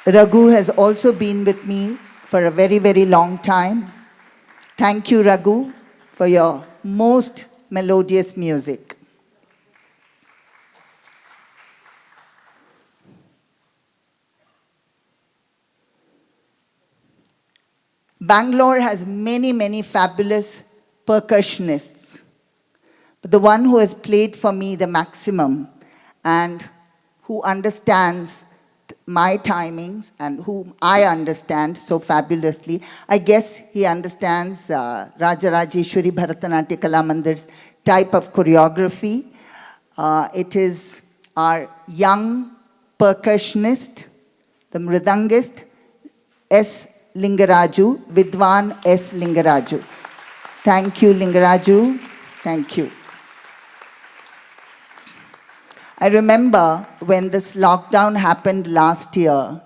Raghu has also been with me for a very, very long time. Thank you, Raghu, for your most melodious music. Bangalore has many, many fabulous percussionists. But the one who has played for me the maximum and who understands my timings and whom I understand so fabulously, I guess he understands Rajarajeshwari Bharatanaट्य Kala Mandir's type of choreography. It is our young percussionist, the mridangist, S. Lingaraju, Vidwan S. Lingaraju. Thank you, Lingaraju. Thank you. I remember when this lockdown happened last year,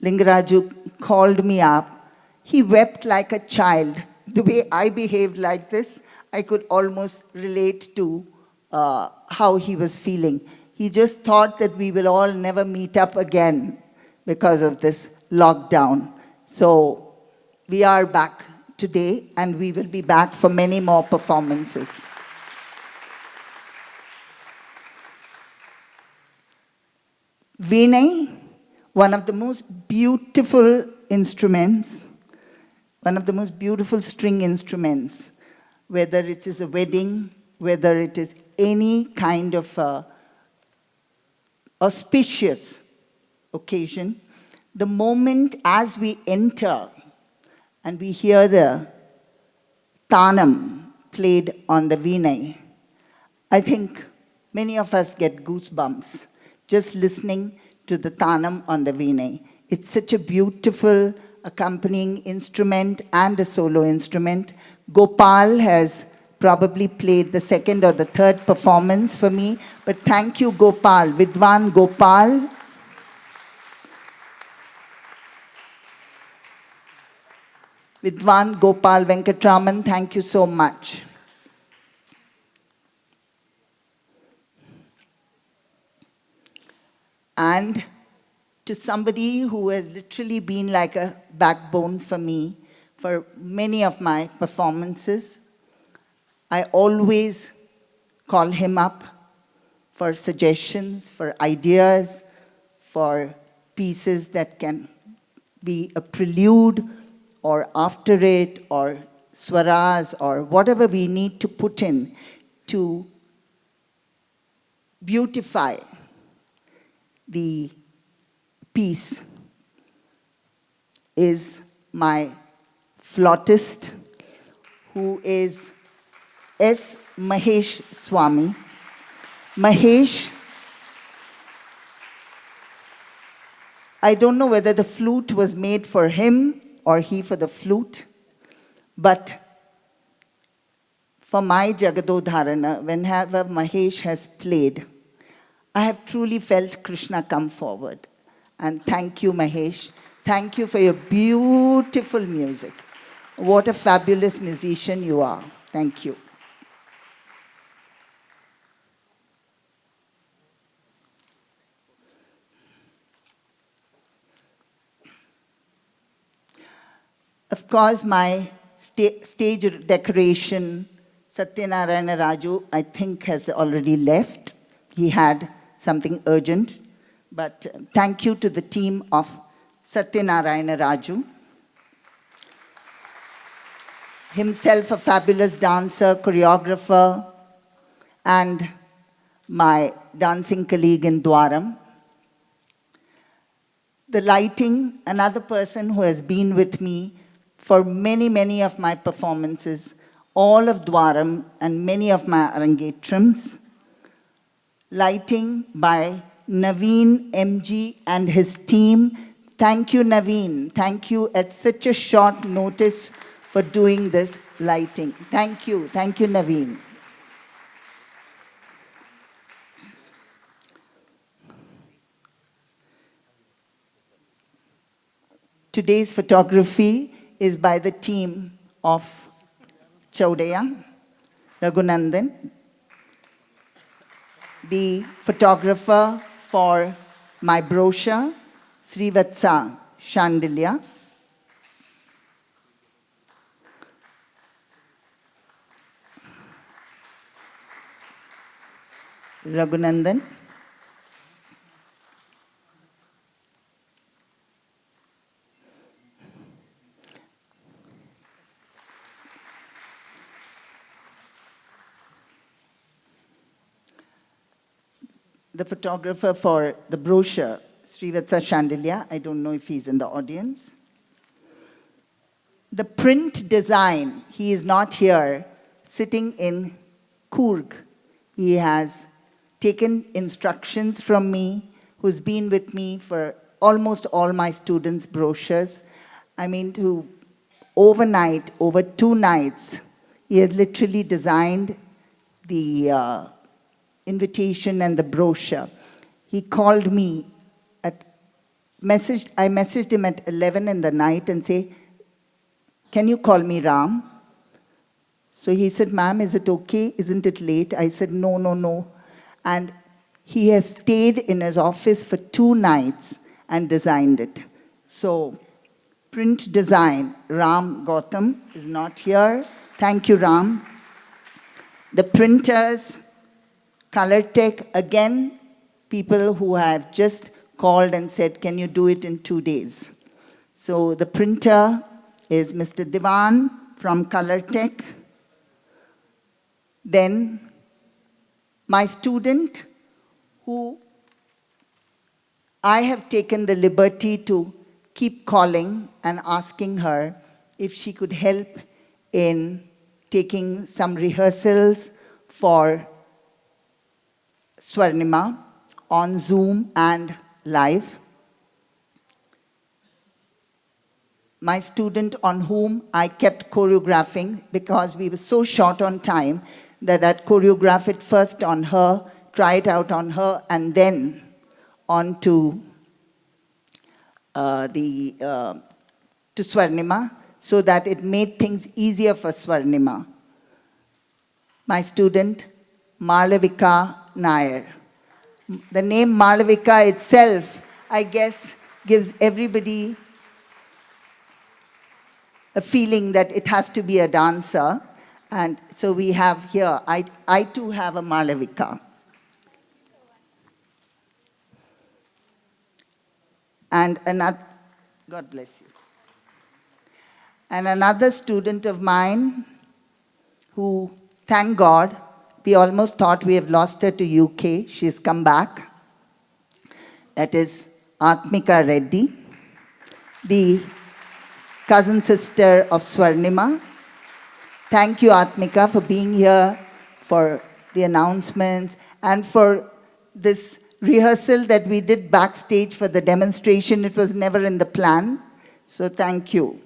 Lingaraju called me up. He wept like a child. The way I behaved like this, I could almost relate to how he was feeling. He just thought that we will all never meet up again because of this lockdown. So we are back today and we will be back for many more performances. Veena, one of the most beautiful instruments, one of the most beautiful string instruments, whether it is a wedding, whether it is any kind of auspicious occasion, the moment as we enter and we hear the Tanam played on the Veena, I think many of us get goosebumps just listening to the Tanam on the Veena. It's such a beautiful accompanying instrument and a solo instrument. Gopal has probably played the second or the third performance for me, but thank you, Gopal, Vidwan Gopal. Vidwan Gopal Venkatraman, thank you so much. And to somebody who has literally been like a backbone for me for many of my performances, I always call him up for suggestions, for ideas, for pieces that can be a prelude or after it or swaras or whatever we need to put in to beautify the piece, is my flautist, who is S. Mahesh Swami. Mahesh, I don't know whether the flute was made for him or he for the flute, but for my Jagadodharana, whenever Mahesh has played, I have truly felt Krishna come forward. And thank you, Mahesh. Thank you for your beautiful music. What a fabulous musician you are. Thank you. Of course, my stage decoration, Satyanarayana Raju, I think has already left. He had something urgent. But thank you to the team of Satyanarayana Raju. Himself a fabulous dancer, choreographer, and my dancing colleague in Dwaram. The lighting, another person who has been with me for many, many of my performances, all of Dwaram and many of my Arangetrams. Lighting by Naveen MG and his team. Thank you, Naveen. Thank you at such a short notice for doing this lighting. Thank you. Thank you, Naveen. Today's photography is by the team of Chaudhaya, Raghunandan. The photographer for my brochure, Srivatsa Shandilya. Raghunandan. The photographer for the brochure, Srivatsa Shandilya. I don't know if he's in the audience. The print design, he is not here, sitting in Coorg. He has taken instructions from me, who's been with me for almost all my students' brochures. I mean, to overnight, over 2 nights, he has literally designed the invitation and the brochure. He called me I messaged him at 11 in the night and say, can you call me Ram? So he said, ma'am, is it okay? Isn't it late? I said, no, no, no. And he has stayed in his office for 2 nights and designed it. So print design, Ram Gautam is not here. Thank you, Ram. The printers, Color Tech, again, people who have just called and said, can you do it in 2 days? So the printer is Mr. Divan from Color Tech. Then my student, who I have taken the liberty to keep calling and asking her if she could help in taking some rehearsals for Swarnima on Zoom and live. My student on whom I kept choreographing because we were so short on time that I'd choreograph it first on her, try it out on her, and then on to Swarnima, so that it made things easier for Swarnima. My student, Malavika Nair. The name Malavika itself, I guess, gives everybody a feeling that it has to be a dancer. And so we have here, I too have a Malavika. And God bless you. And another student of mine who, thank God, we almost thought we have lost her to UK. She's come back. That is Atmika Reddy, the cousin sister of Swarnima. Thank you, Atmika, for being here, for the announcements, and for this rehearsal that we did backstage for the demonstration. It was never in the plan. So thank you.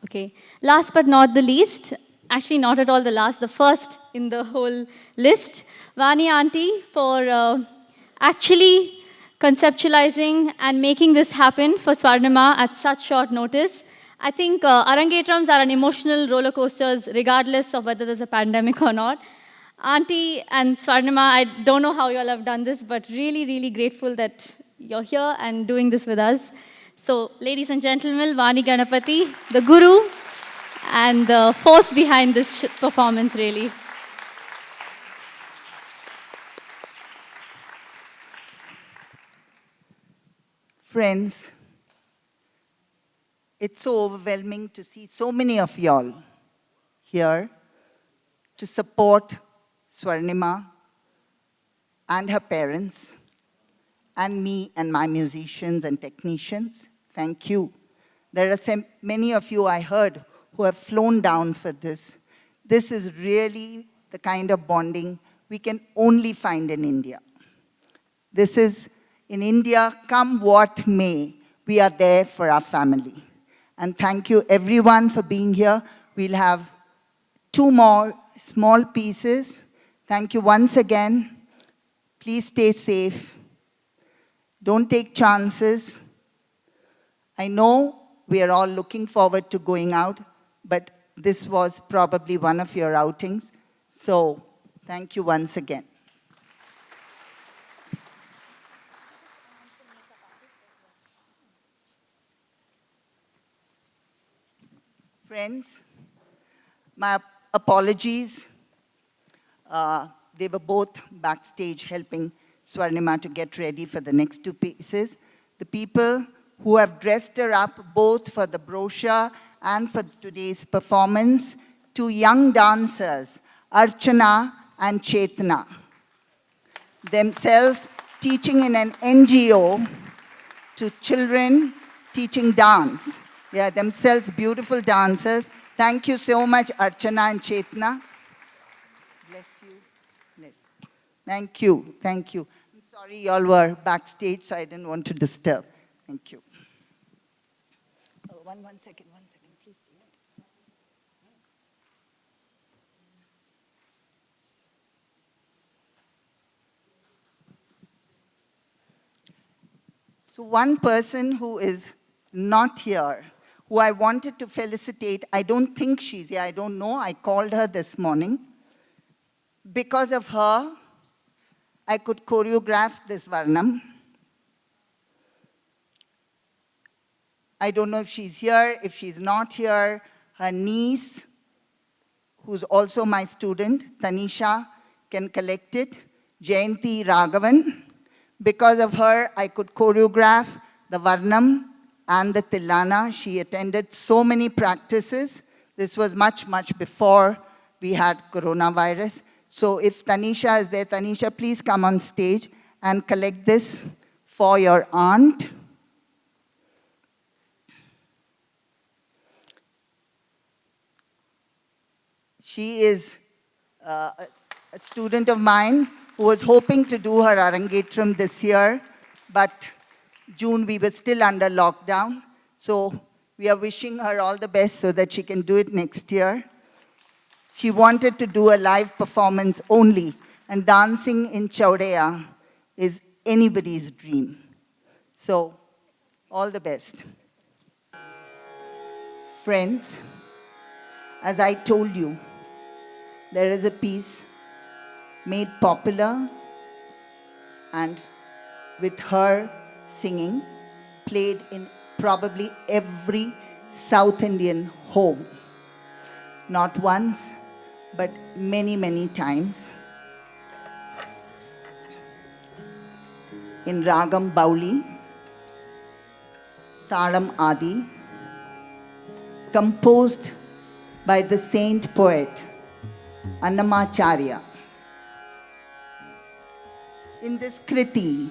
Okay, last but not the least, actually not at all the last, the first in the whole list, Vani Auntie for actually conceptualizing and making this happen for Swarnima at such short notice. I think Arangetrams are an emotional roller coasters regardless of whether there's a pandemic or not. Auntie and Swarnima, I don't know how you all have done this, but really, really grateful that you're here and doing this with us. So, ladies and gentlemen, Vani Ganapati, the guru, and the force behind this performance, really. Friends, it's so overwhelming to see so many of y'all here to support Swarnima and her parents and me and my musicians and technicians. Thank you. There are many of you I heard who have flown down for this. This is really the kind of bonding we can only find in India. This is, in India, come what may, we are there for our family. And thank you everyone for being here. We'll have 2 more small pieces. Thank you once again. Please stay safe. Don't take chances. I know we are all looking forward to going out, but this was probably one of your outings. So thank you once again. Friends, my apologies. They were both backstage helping Swarnima to get ready for the next 2 pieces. The people who have dressed her up both for the brochure and for today's performance, 2 young dancers, Archana and Chetna, themselves teaching in an NGO to children teaching dance. They are themselves beautiful dancers. Thank you so much, Archana and Chetna. Bless you. Bless you. Thank you. Thank you. I'm sorry you all were backstage, so I didn't want to disturb. Thank you. Oh, one second, please. So one person who is not here, who I wanted to felicitate, I don't think she's here, I don't know, I called her this morning. Because of her, I could choreograph this Varnam. I don't know if she's here, if she's not here, her niece, who's also my student, Tanisha, can collect it, Jayanti Raghavan. Because of her, I could choreograph the Varnam and the Tilana. She attended so many practices. This was much, much before we had coronavirus. So if Tanisha is there, Tanisha, please come on stage and collect this for your aunt. She is a student of mine who was hoping to do her Arangetram this year, but June we were still under lockdown. So we are wishing her all the best so that she can do it next year. She wanted to do a live performance only, and dancing in Chaudeya is anybody's dream. So all the best. Friends, as I told you, there is a piece made popular and with her singing played in probably every South Indian home. Not once, but many, many times. In Ragam Bauli, Talam Adi, composed by the saint poet Annamacharya. In this Kriti,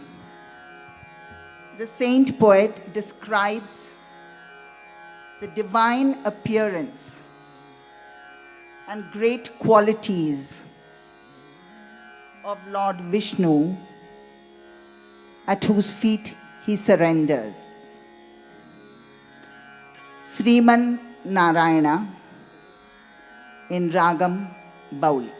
the saint poet describes the divine appearance and great qualities of Lord Vishnu, at whose feet he surrenders. Sriman Narayana in Ragam Bauli.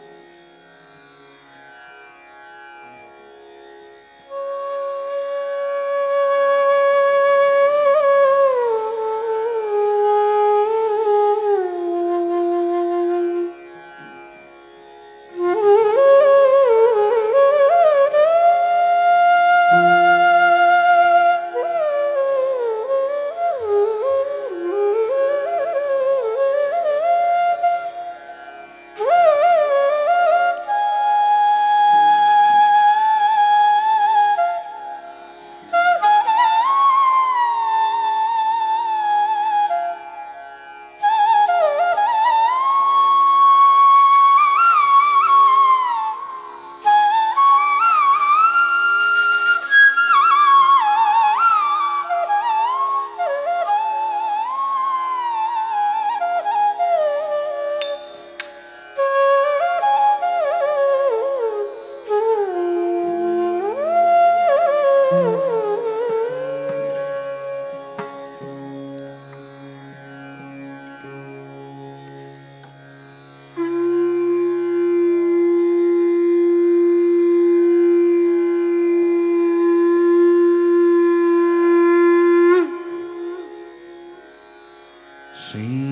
Shri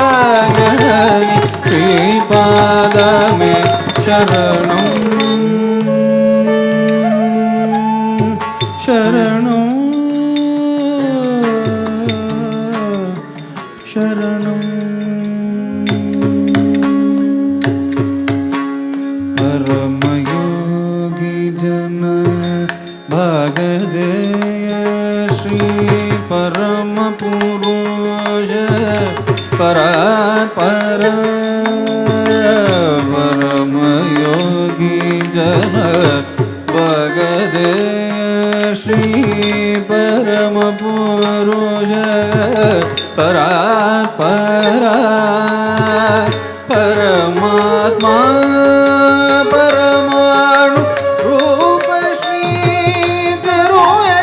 श्रीमानारायणनि श्रीपादमे शरणं शरणं शरणं परमयोगी जन भागदेय श्री परम पुरुष परात्पर परम योगी जन भगदेय श्री परम पुरुष परात्पर परमात्मा परमाणु रूप श्री तिरुवे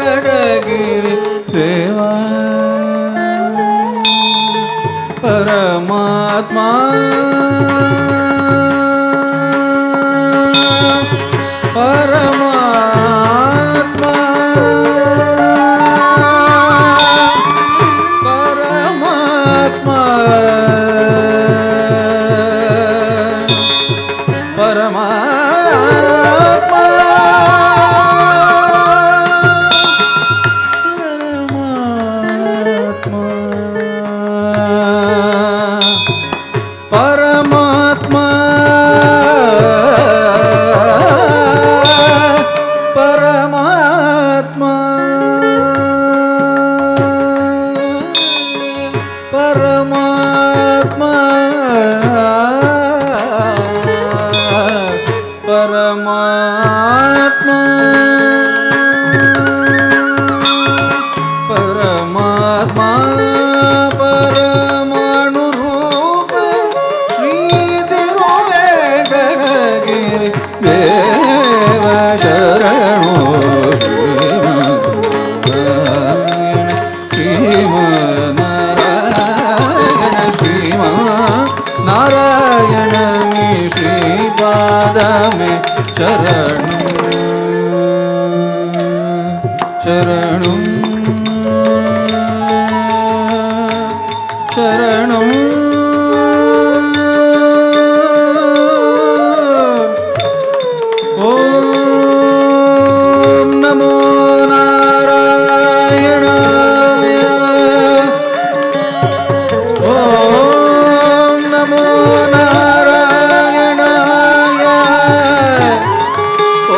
गडगिरि देवा परमात्मा परमात्मा परमात्मा परमात्मा परमात्मा परमात्मा परमात्मा परमात्मा परमात्मा परमाणु रूप श्री तिरुवे गडगिरि देव शरणो श्रीमन्नारायण श्रीमन्नारायण श्रीपादमे शरणं शरणं ॐ नमो नारायणाय ॐ नमो नारायणाय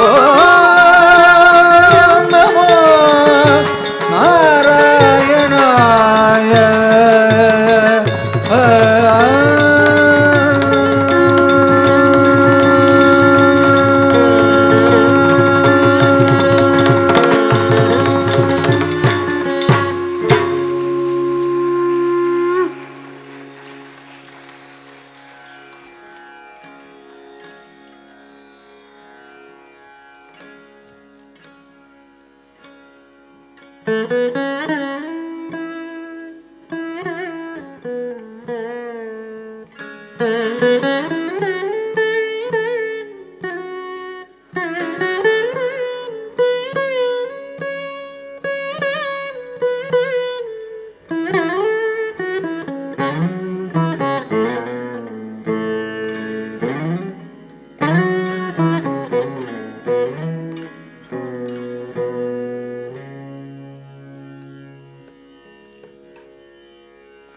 ॐ नमो नारायणाय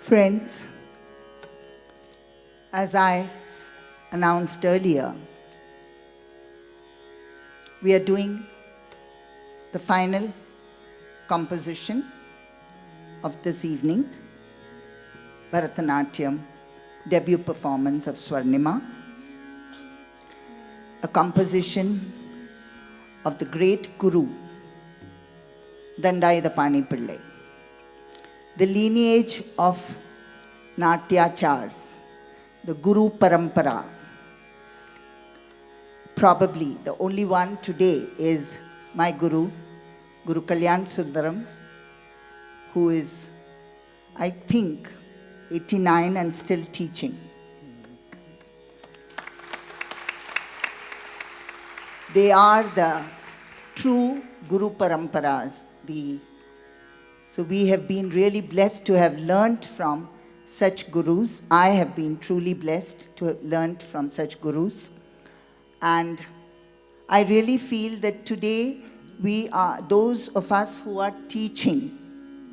Friends, as I announced earlier, we are doing the final composition of this evening, Bharatanatyam debut performance of Swarnima, a composition of the great Guru, Dandayatapani Pillai. The lineage of Natyachars, the Guru Parampara. Probably the only one today is my Guru, Guru Kalyan Sundaram, who is, I think, 89 and still teaching. They are the true Guru Paramparas, the So we have been really blessed to have learnt from such gurus. I have been truly blessed to have learnt from such gurus. And I really feel that today we are, those of us who are teaching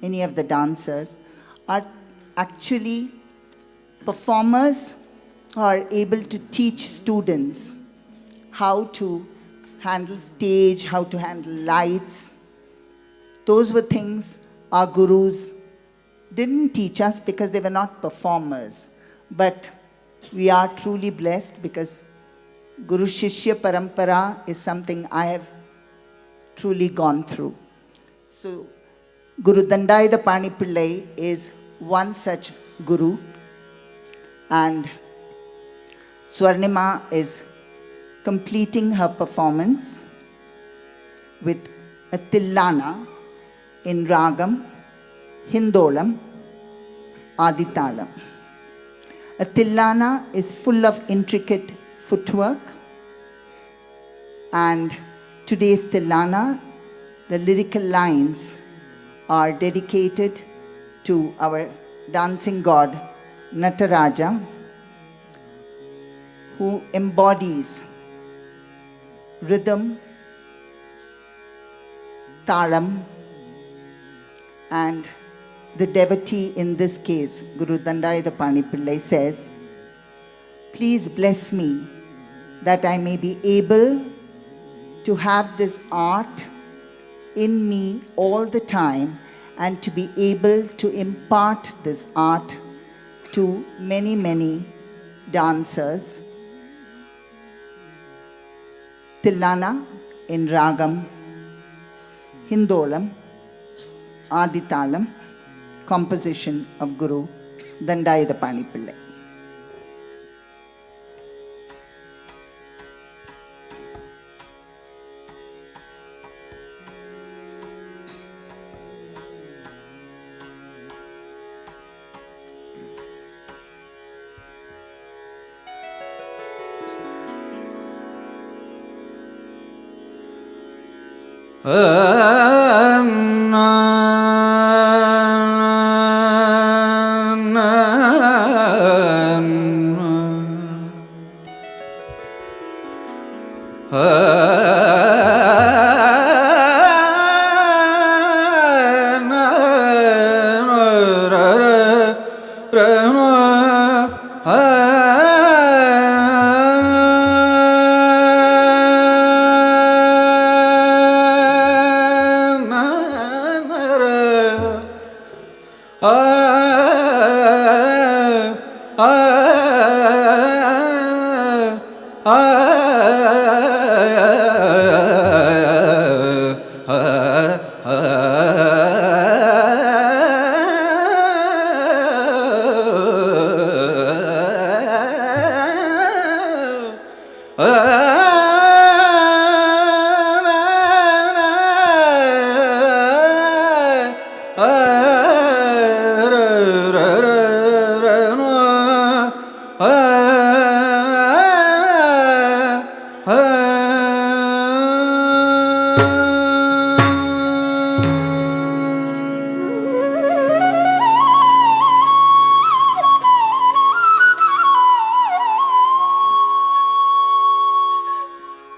any of the dancers, are actually performers who are able to teach students how to handle stage, how to handle lights. Those were things our gurus didn't teach us because they were not performers. But we are truly blessed because Guru Shishya Parampara is something I have truly gone through. So Guru Dandayatapani Pillai is one such guru, and Swarnima is completing her performance with a Tillana in Ragam, Hindolam, Aditalam. A Tillana is full of intricate footwork, and today's Tillana, the lyrical lines are dedicated to our dancing god Nataraja, who embodies rhythm, talam, and the devotee in this case, Guru Dandayatapani Pillai, says, "Please bless me that I may be able to have this art in me all the time and to be able to impart this art to many, many dancers." Tillana in Ragam, Hindolam, Aditalam, composition of Guru Dandayatapani Pillai.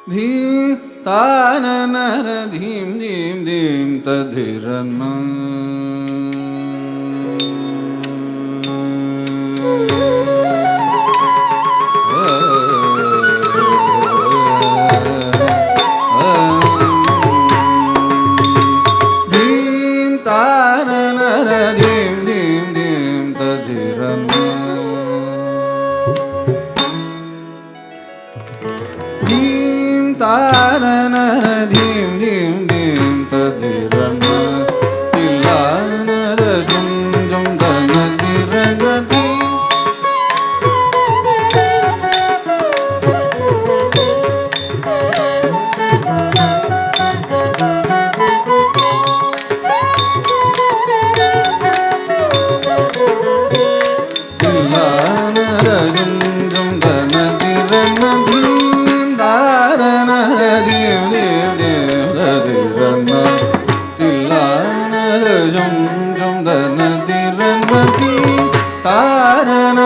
Dhim tanana dhim dhim dhim tadhirana. Dhim tanana dhim dhim dhim tadhirana. Tarana dhim dhim dhim tadirana tilana jum jum dana tirana dhim tilana jum jum dana tirana dhim darana dhim dhim dhim tadirana tilana jum தாரணன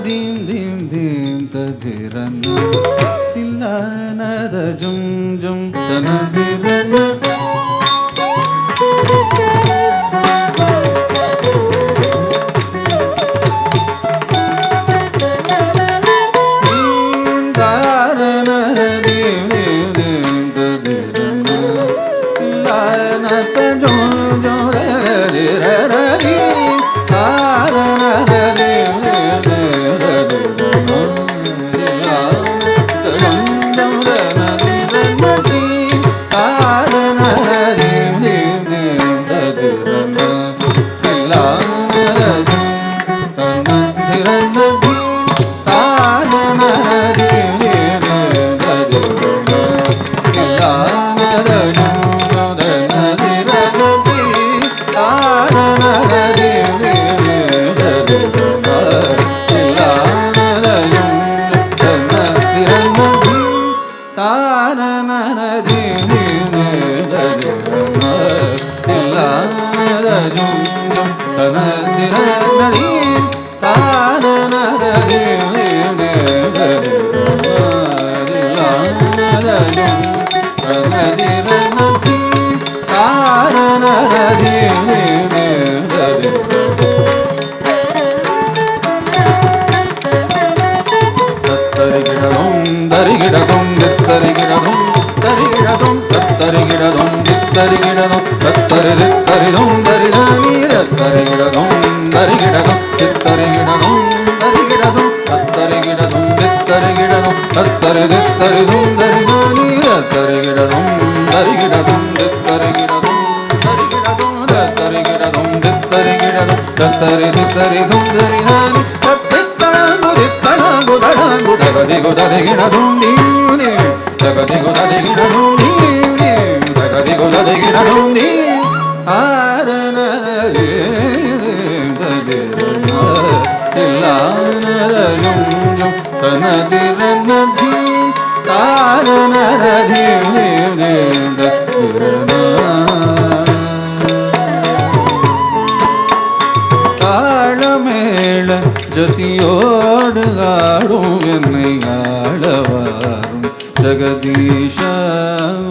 தீம் தீம் தீம் ததிரன தில்லானத ஜும் ஜும் தனதிரன ஜதியோடு ஆடும் என்னை ஆளவாரும் ஜெகதீஷ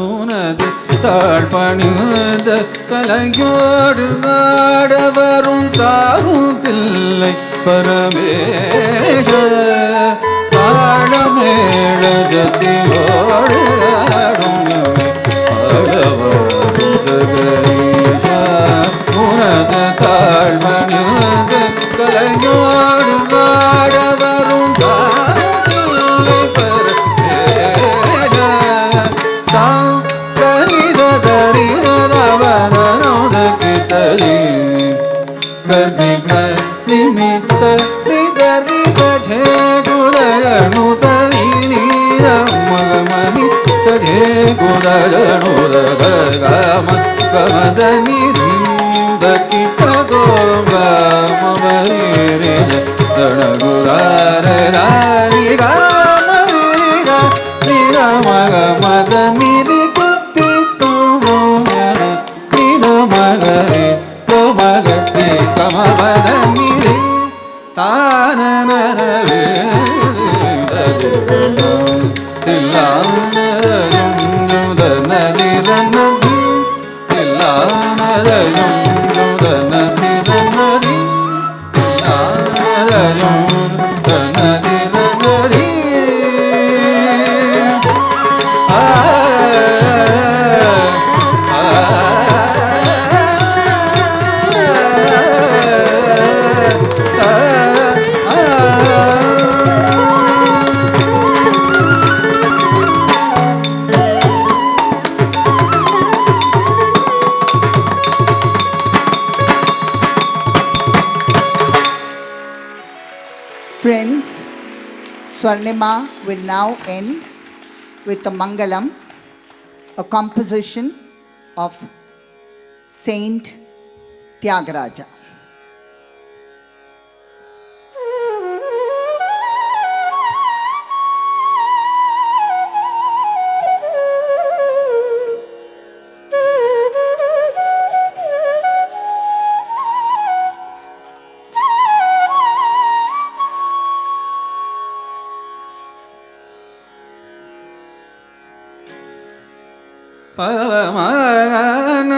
உனது தாழ்பணிந்த கலையோடு ஆடவரும் தாரும் பிள்ளை பரமேஷ தாளமேள ஜதியோடு ஆடும் என்னை ஆளவாரும் ஜெகதீஷ உனது தாழ்பணிந்த கலையோடு ஆடவரும் தாரும் நிமித்த ரிதரித ஜே குலயனுதனி நீர மகம Friends, Swarnima will now end with a Mangalam, a composition of Saint Tyagaraja. ಪವಮಾನ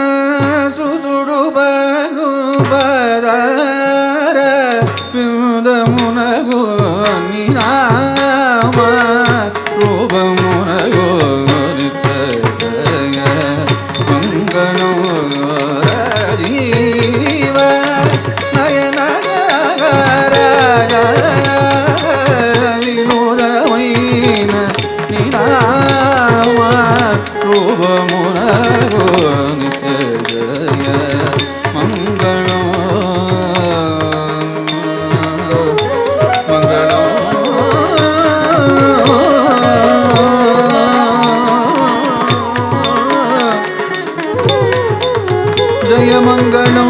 ಸುದುಡು ಬದು ಬದರ ಪಿಂದ ಮುನಗು ನಿರಾಮ ರೂಪ ಮುನಗು ನಿತ್ಯ ಮಂಗಳೋ ಜೀವ ನಯನ ವಿನೋದಮೈನ ನಿರಾಮ ರೂಪಮುನಗೋ ನಿತ್ಯ ಜಯ ಮಂಗಳೋ ಮಂಗಳೋ ಜಯ ಮಂಗಳೋ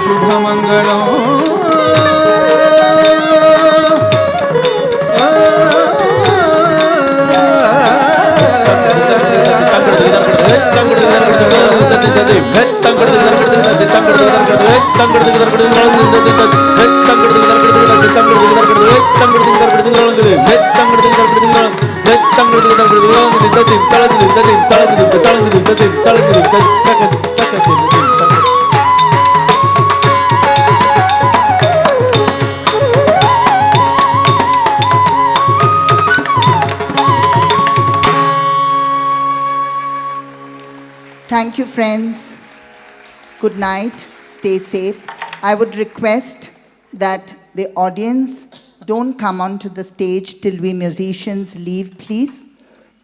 ಶುಭ ಮಂಗಳೋ Thank you, friends. Good night. Stay safe. I would request that the audience don't come onto the stage till we musicians leave, please.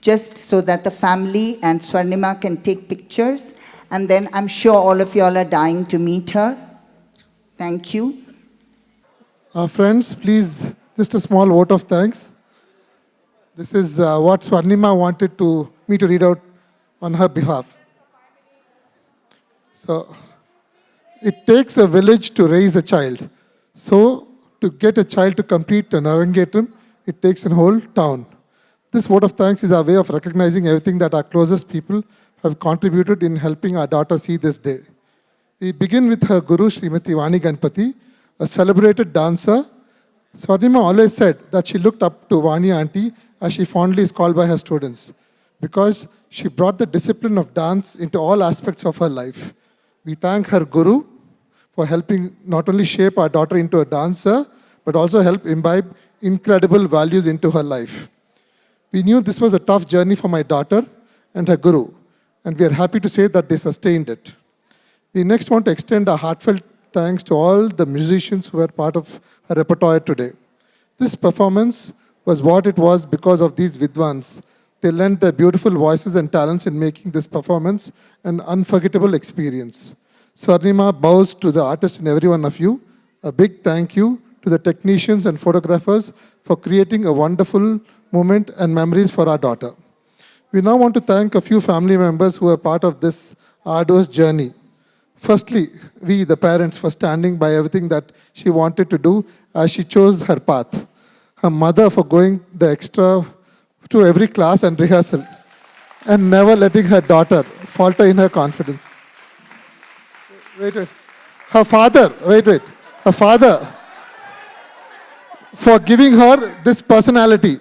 Just so that the family and Swarnima can take pictures. And then I'm sure all of y'all are dying to meet her. Thank you. Friends, please, just a small vote of thanks. This is what Swarnima wanted me to read out on her behalf. So, it takes a village to raise a child. So, to get a child to complete an Arangetam, it takes a whole town. This vote of thanks is our way of recognizing everything that our closest people have contributed in helping our daughter see this day. We begin with her guru, Srimati Vani Ganapati, a celebrated dancer. Swarnima always said that she looked up to Vani auntie, as she fondly is called by her students, because she brought the discipline of dance into all aspects of her life. We thank her guru for helping not only shape our daughter into a dancer, but also help imbibe incredible values into her life. We knew this was a tough journey for my daughter and her guru, and we are happy to say that they sustained it. We next want to extend our heartfelt thanks to all the musicians who were part of her repertoire today. This performance was what it was because of these Vidwans. They lent their beautiful voices and talents in making this performance an unforgettable experience. Swarnima bows to the artist in every one of you. A big thank you to the technicians and photographers for creating a wonderful moment and memories for our daughter. We now want to thank a few family members who are part of this arduous journey. Firstly, we, the parents, for standing by everything that she wanted to do as she chose her path. Her mother for going the extra to every class and rehearsal and never letting her daughter falter in her confidence. Wait. Her father, her father, for giving her this personality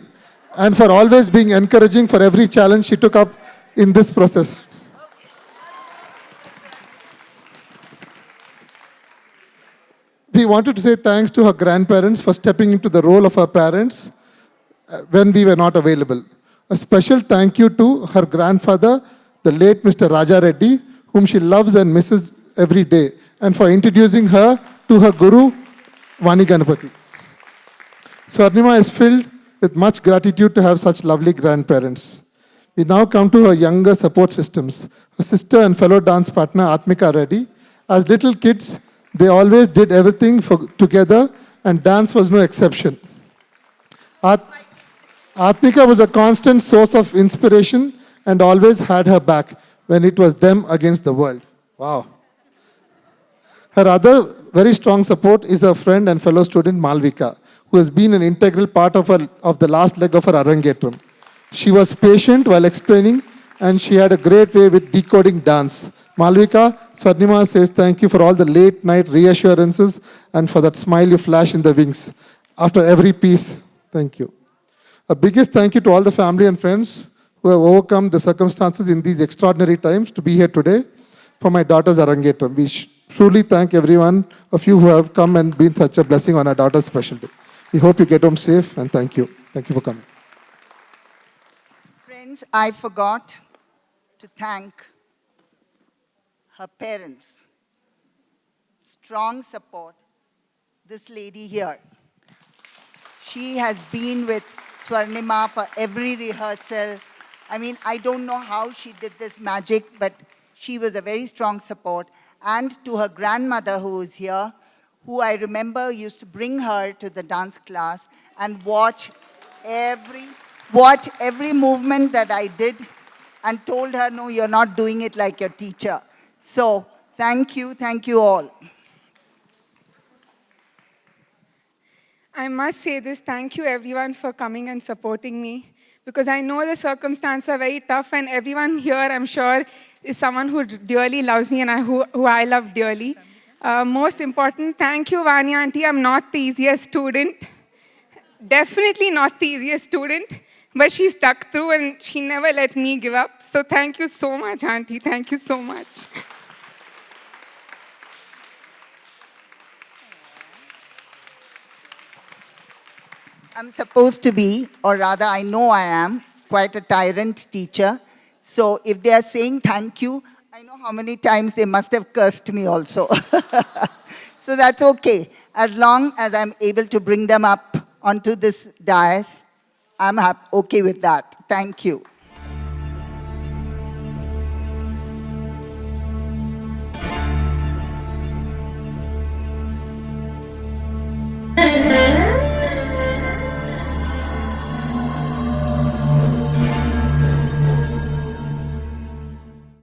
and for always being encouraging for every challenge she took up in this process. We wanted to say thanks to her grandparents for stepping into the role of her parents when we were not available. A special thank you to her grandfather, the late Mr. Raja Reddy, whom she loves and misses every day, and for introducing her to her guru, Vani Ganapati. Swarnima is filled with much gratitude to have such lovely grandparents. We now come to her younger support systems. Her sister and fellow dance partner, Atmika Reddy. As little kids, they always did everything together, and dance was no exception. Atmika was a constant source of inspiration and always had her back when it was them against the world. Wow. Her other very strong support is her friend and fellow student Malvika, who has been an integral part of the last leg of her Arangetram. She was patient while explaining, and she had a great way with decoding dance. Malvika, Swarnima says thank you for all the late night reassurances and for that smile you flash in the wings. After every piece, thank you. A biggest thank you to all the family and friends who have overcome the circumstances in these extraordinary times to be here today for my daughter's Arangetram. We truly thank everyone of you who have come and been such a blessing on our daughter's special day. We hope you get home safe, and thank you. Thank you for coming. Friends, I forgot to thank her parents. Strong support. This lady here. She has been with Swarnima for every rehearsal. I mean, I don't know how she did this magic, but she was a very strong support. And to her grandmother who is here, who I remember used to bring her to the dance class and watch every movement that I did and told her, no, you're not doing it like your teacher. So thank you all. I must say this, thank you everyone for coming and supporting me, because I know the circumstances are very tough, and everyone here, I'm sure, is someone who dearly loves me and who I love dearly. Most important, thank you, Vani Auntie. I'm not the easiest student. Definitely not the easiest student, but she stuck through and she never let me give up. So thank you so much, Auntie. Thank you so much. I'm supposed to be, or rather I know I am, quite a tyrant teacher. So if they are saying thank you, I know how many times they must have cursed me also. So that's okay. As long as I'm able to bring them up onto this dais, I'm okay with that. Thank you.